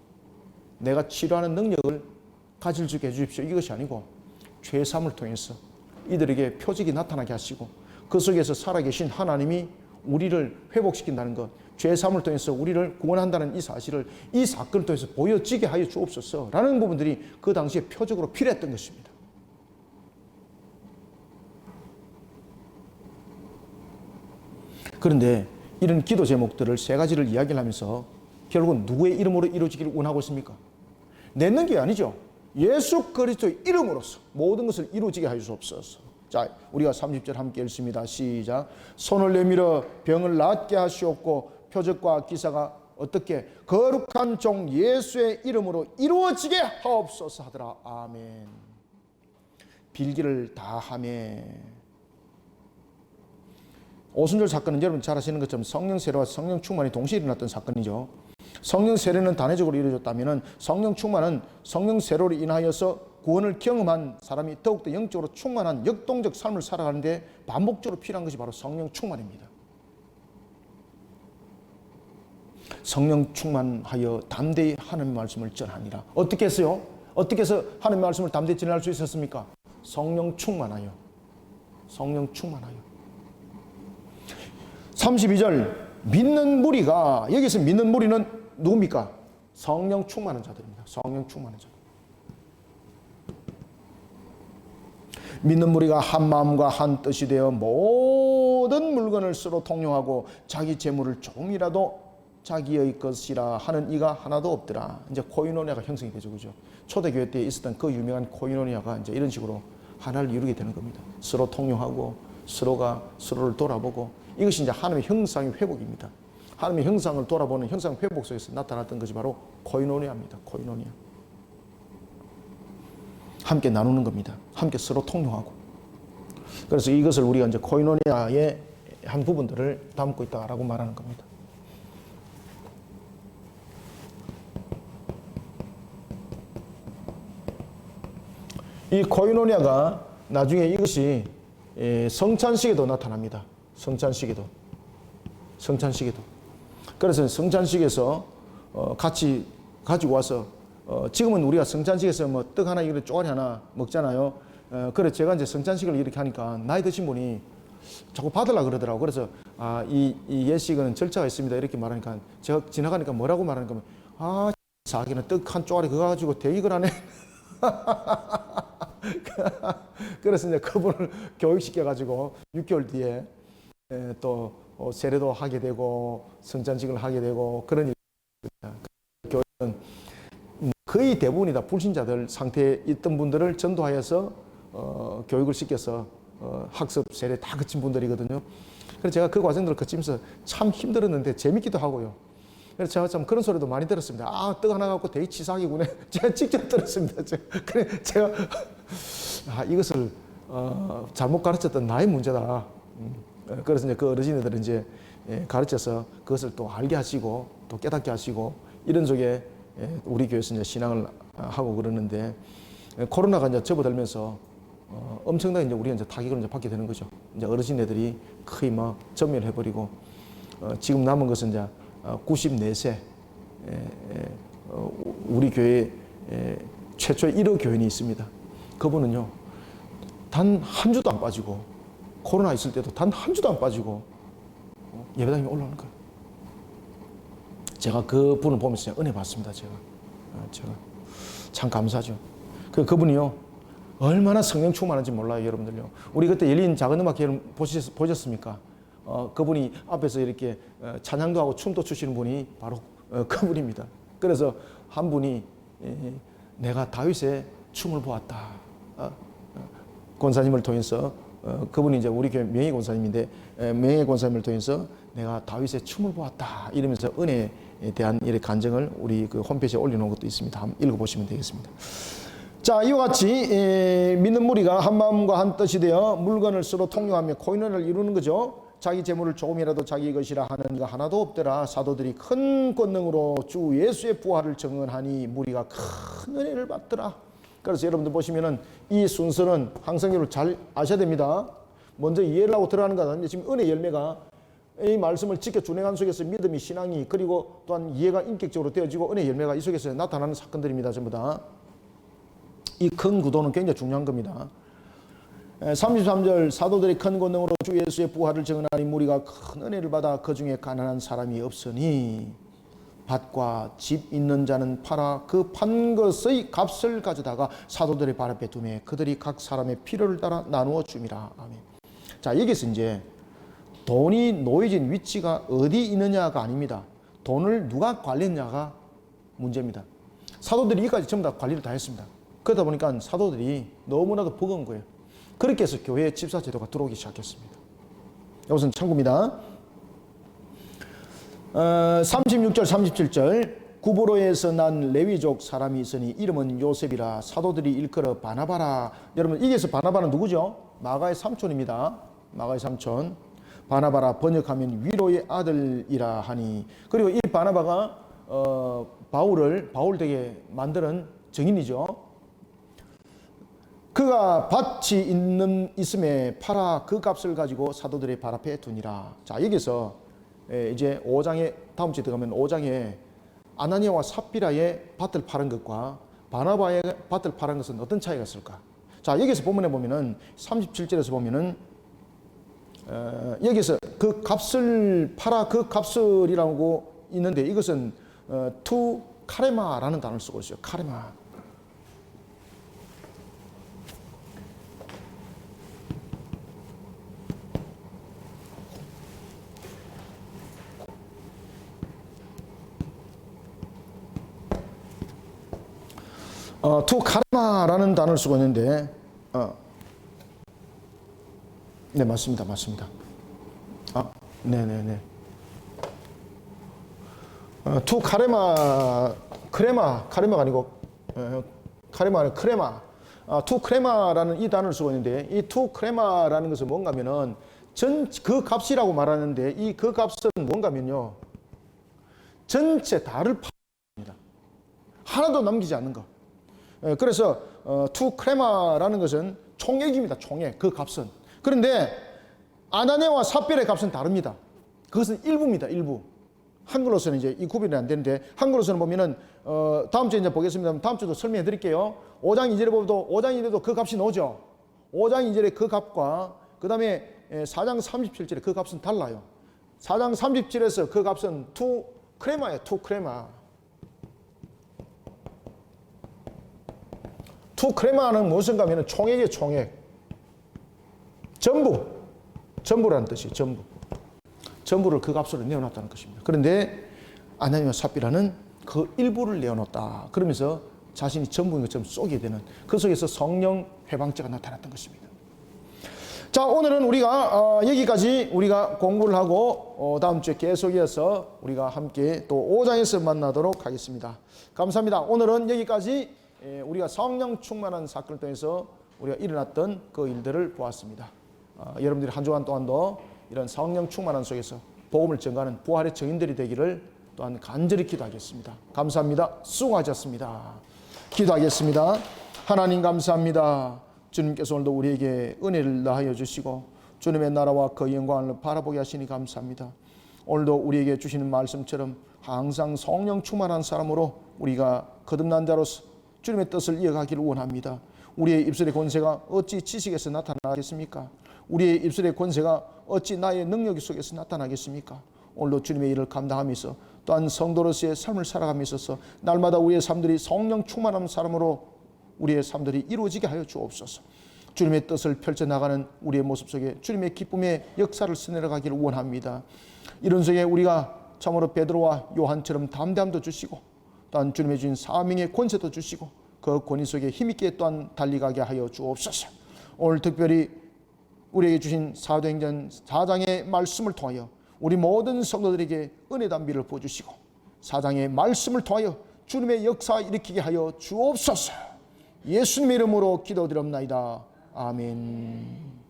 내가 치료하는 능력을 가질 수 있게 해주십시오. 이것이 아니고 죄사함을 통해서 이들에게 표적이 나타나게 하시고 그 속에서 살아계신 하나님이 우리를 회복시킨다는 것, 죄사함을 통해서 우리를 구원한다는 이 사실을 이 사건을 통해서 보여지게 하여 주옵소서 라는 부분들이 그 당시에 표적으로 필요했던 것입니다. 그런데 이런 기도 제목들을 세 가지를 이야기를 하면서 결국은 누구의 이름으로 이루어지기를 원하고 있습니까? 내는 게 아니죠. 예수 그리스도의 이름으로서 모든 것을 이루어지게 하여 주옵소서. 자, 우리가 30절 함께 읽습니다. 시작. 손을 내밀어 병을 낫게 하시옵고 표적과 기사가 어떻게 거룩한 종 예수의 이름으로 이루어지게 하옵소서 하더라. 아멘. 빌기를 다 하매. 오순절 사건은 여러분 잘 아시는 것처럼 성령 세례와 성령 충만이 동시에 일어났던 사건이죠. 성령 세례는 단회적으로 이루어졌다면 성령 충만은 성령 세례로 인하여서 구원을 경험한 사람이 더욱더 영적으로 충만한 역동적 삶을 살아가는데 반복적으로 필요한 것이 바로 성령 충만입니다. 성령 충만하여 담대히 하나님의 말씀을 전하니라. 어떻게 했어요? 어떻게 해서 하나님의 말씀을 담대히 전할 수 있었습니까? 성령 충만하여. 성령 충만하여. 32절 믿는 무리가, 여기서 믿는 무리는 누굽니까? 성령 충만한 자들입니다. 성령 충만한 자들. 믿는 무리가 한 마음과 한 뜻이 되어 모든 물건을 서로 통용하고 자기 재물을 조금이라도 자기의 것이라 하는 이가 하나도 없더라. 이제 코이노니아가 형성이 되죠, 그죠? 초대교회 때 있었던 그 유명한 코이노니아가 이제 이런 식으로 하나를 이루게 되는 겁니다. 서로 통용하고 서로가 서로를 돌아보고, 이것이 이제 하나님의 형상의 회복입니다. 하나님의 형상을 돌아보는 형상 회복 속에서 나타났던 것이 바로 코이노니아입니다. 코이노니아. 함께 나누는 겁니다. 함께 서로 통용하고. 그래서 이것을 우리가 이제 코이노니아의 한 부분들을 담고 있다라고 말하는 겁니다. 이 코이노니아가 나중에 이것이 성찬식에도 나타납니다. 성찬식에도. 그래서 성찬식에서 같이 가지고 와서, 지금은 우리가 성찬식에서 뭐 떡 하나, 이렇게 쪼가리 하나 먹잖아요. 그래 제가 이제 성찬식을 이렇게 하니까 나이 드신 분이 자꾸 받으려고 그러더라고. 그래서 이 예식은 절차가 있습니다 이렇게 말하니까, 제가 지나가니까 뭐라고 말하니까, 자기는 떡 한 쪼가리 그거 가지고 대익을 하네. 그래서 이제 그분을 교육시켜가지고 6개월 뒤에 또 세례도 하게 되고 성찬식을 하게 되고 그런 일입니다. 교육은 거의 대부분이 다 불신자들 상태에 있던 분들을 전도하여서 교육을 시켜서 학습 세례 다 거친 분들이거든요. 그래서 제가 그 과정들을 거치면서 참 힘들었는데 재밌기도 하고요. 그래서 제가 참 그런 소리도 많이 들었습니다. 떡 하나 갖고 되게 치사하기구나. 제가 직접 들었습니다. 그래 제가 이것을 잘못 가르쳤던 나의 문제다. 그래서 이제 그 어르신들은 이제 가르쳐서 그것을 또 알게 하시고 또 깨닫게 하시고 이런 쪽에 우리 교회에서 이제 신앙을 하고 그러는데, 코로나가 이제 접어들면서 엄청나게 이제 우리가 이제 타격을 이제 받게 되는 거죠. 이제 어르신들이 거의 막 전멸해버리고, 지금 남은 것은 이제 94세 우리 교회 최초의 1호 교인이 있습니다. 그분은요 단 한 주도 안 빠지고, 코로나 있을 때도 단 한 주도 안 빠지고 예배당에 올라오는 거예요. 제가 그 분을 보면서 은혜 받습니다. 제가 참 감사하죠. 그분이요 얼마나 성령 충만한지 몰라요, 여러분들요. 우리 그때 열린 작은 음악회 보셨습니까? 그분이 앞에서 이렇게 찬양도 하고 춤도 추시는 분이 바로 그분입니다. 그래서 한 분이 내가 다윗의 춤을 보았다. 권사님을 통해서, 그분이 이제 우리 교회 명예 권사님인데, 명예 권사님을 통해서 내가 다윗의 춤을 보았다 이러면서 은혜에 대한 이런 간증을 우리 그 홈페이지에 올려놓은 것도 있습니다. 한번 읽어보시면 되겠습니다. 자, 이와 같이 믿는 무리가 한 마음과 한 뜻이 되어 물건을 서로 통용하며 코이노니아를 이루는 거죠. 자기 재물을 조금이라도 자기 것이라 하는 이가 하나도 없더라. 사도들이 큰 권능으로 주 예수의 부활을 증언하니 무리가 큰 은혜를 받더라. 그래서 여러분들 보시면은 이 순서는 항상 여러분 잘 아셔야 됩니다. 먼저 이해를 하고 들어가는 것은 지금 은혜 열매가 이 말씀을 지켜 준행한 속에서 믿음이, 신앙이, 그리고 또한 이해가 인격적으로 되어지고 은혜 열매가 이 속에서 나타나는 사건들입니다. 전부 다. 이 큰 구도는 굉장히 중요한 겁니다. 33절 사도들이 큰 권능으로 주 예수의 부활을 증언하니 무리가 큰 은혜를 받아 그 중에 가난한 사람이 없으니 밭과 집 있는 자는 팔아 그 판 것의 값을 가져다가 사도들의 발 앞에 두매 그들이 각 사람의 필요를 따라 나누어 줌이라. 아멘. 자, 여기서 이제 돈이 놓여진 위치가 어디 있느냐가 아닙니다. 돈을 누가 관리했냐가 문제입니다. 사도들이 여기까지 전부 다 관리를 다 했습니다. 그러다 보니까 사도들이 너무나도 버거운 거예요. 그렇게 해서 교회에 집사 제도가 들어오기 시작했습니다. 이것은 참고입니다. 36절 37절 구브로에서 난 레위족 사람이 있으니 이름은 요셉이라 사도들이 일컬어 바나바라. 여러분 이게서 바나바는 누구죠? 마가의 삼촌입니다. 마가의 삼촌. 바나바라 번역하면 위로의 아들이라 하니. 그리고 이 바나바가 바울 되게 만드는 증인이죠. 그가 밭이 있음에 팔아 그 값을 가지고 사도들의 발 앞에 두니라. 자, 여기서 이제 5장에 다음 주에 들어가면 5장에 아나니아와 삽비라의 밭을 파는 것과 바나바의 밭을 파는 것은 어떤 차이가 있을까? 자, 여기서 본문에 보면은 37절에서 보면은 여기서 그 값을 팔아 그 값을이라고 있는데 이것은 투 카레마라는 단어를 쓰고 있어요. 카레마. 투 카레마라는 단어를 쓰고 있는데 네, 맞습니다. 맞습니다. 네네네. 투 카레마가 아니고 카레마는 크레마. 투 크레마라는 이 단어를 쓰고 있는데 이 투 크레마라는 것은 뭔가 하면은 그 값이라고 말하는데 이 그 값은 뭔가 하면요. 전체 다를 파입니다. 하나도 남기지 않는 거. 그래서 투 크레마라는 것은 총액입니다. 총액. 그 값은. 그런데 아나니아와 삽비라의 값은 다릅니다. 그것은 일부입니다. 일부. 한글로서는 이제 이 구별이 안 되는데 한글로서는 보면은 다음 주에 이제 보겠습니다. 다음 주도 설명해 드릴게요. 5장 2절에 보도 5장 2절에도 그 값이 나오죠. 5장 2절에 그 값과 그 다음에 4장 37절에 그 값은 달라요. 4장 37절에서 그 값은 투 크레마예요. 투 크레마. 투 크레마는 무엇인가 하면 총액이에요. 총액. 전부라는 뜻이 전부. 전부를 그 값으로 내어놨다는 것입니다. 그런데 아나니아와 삽비라는 그 일부를 내어놓았다. 그러면서 자신이 전부인 것처럼 쏘게 되는 그 속에서 성령 회방죄가 나타났던 것입니다. 자, 오늘은 우리가 여기까지 우리가 공부를 하고 다음 주에 계속해서 우리가 함께 또 5장에서 만나도록 하겠습니다. 감사합니다. 오늘은 여기까지 우리가 성령 충만한 사건을 통해서 우리가 일어났던 그 일들을 보았습니다. 여러분들이 한 주간 동안도 이런 성령 충만한 속에서 복음을 전가하는 부활의 증인들이 되기를 또한 간절히 기도하겠습니다. 감사합니다. 수고하셨습니다. 기도하겠습니다. 하나님 감사합니다. 주님께서 오늘도 우리에게 은혜를 나하여 주시고 주님의 나라와 그 영광을 바라보게 하시니 감사합니다. 오늘도 우리에게 주시는 말씀처럼 항상 성령 충만한 사람으로 우리가 거듭난 자로서 주님의 뜻을 이어가기를 원합니다. 우리의 입술의 권세가 어찌 지식에서 나타나겠습니까? 우리의 입술의 권세가 어찌 나의 능력 속에서 나타나겠습니까? 오늘도 주님의 일을 감당하면서 또한 성도로서의 삶을 살아가며 있어서 날마다 우리의 삶들이 성령 충만한 사람으로 우리의 삶들이 이루어지게 하여 주옵소서. 주님의 뜻을 펼쳐나가는 우리의 모습 속에 주님의 기쁨의 역사를 스며가기를 원합니다. 이런 속에 우리가 참으로 베드로와 요한처럼 담대함도 주시고 또한 주님의 주신 사명의 권세도 주시고 그 권위 속에 힘있게 또한 달리가게 하여 주옵소서. 오늘 특별히 우리에게 주신 사도행전 4장의 말씀을 통하여 우리 모든 성도들에게 은혜 담비를 부어주시고 4장의 말씀을 통하여 주님의 역사 일으키게 하여 주옵소서. 예수님의 이름으로 기도드립나이다. 아멘.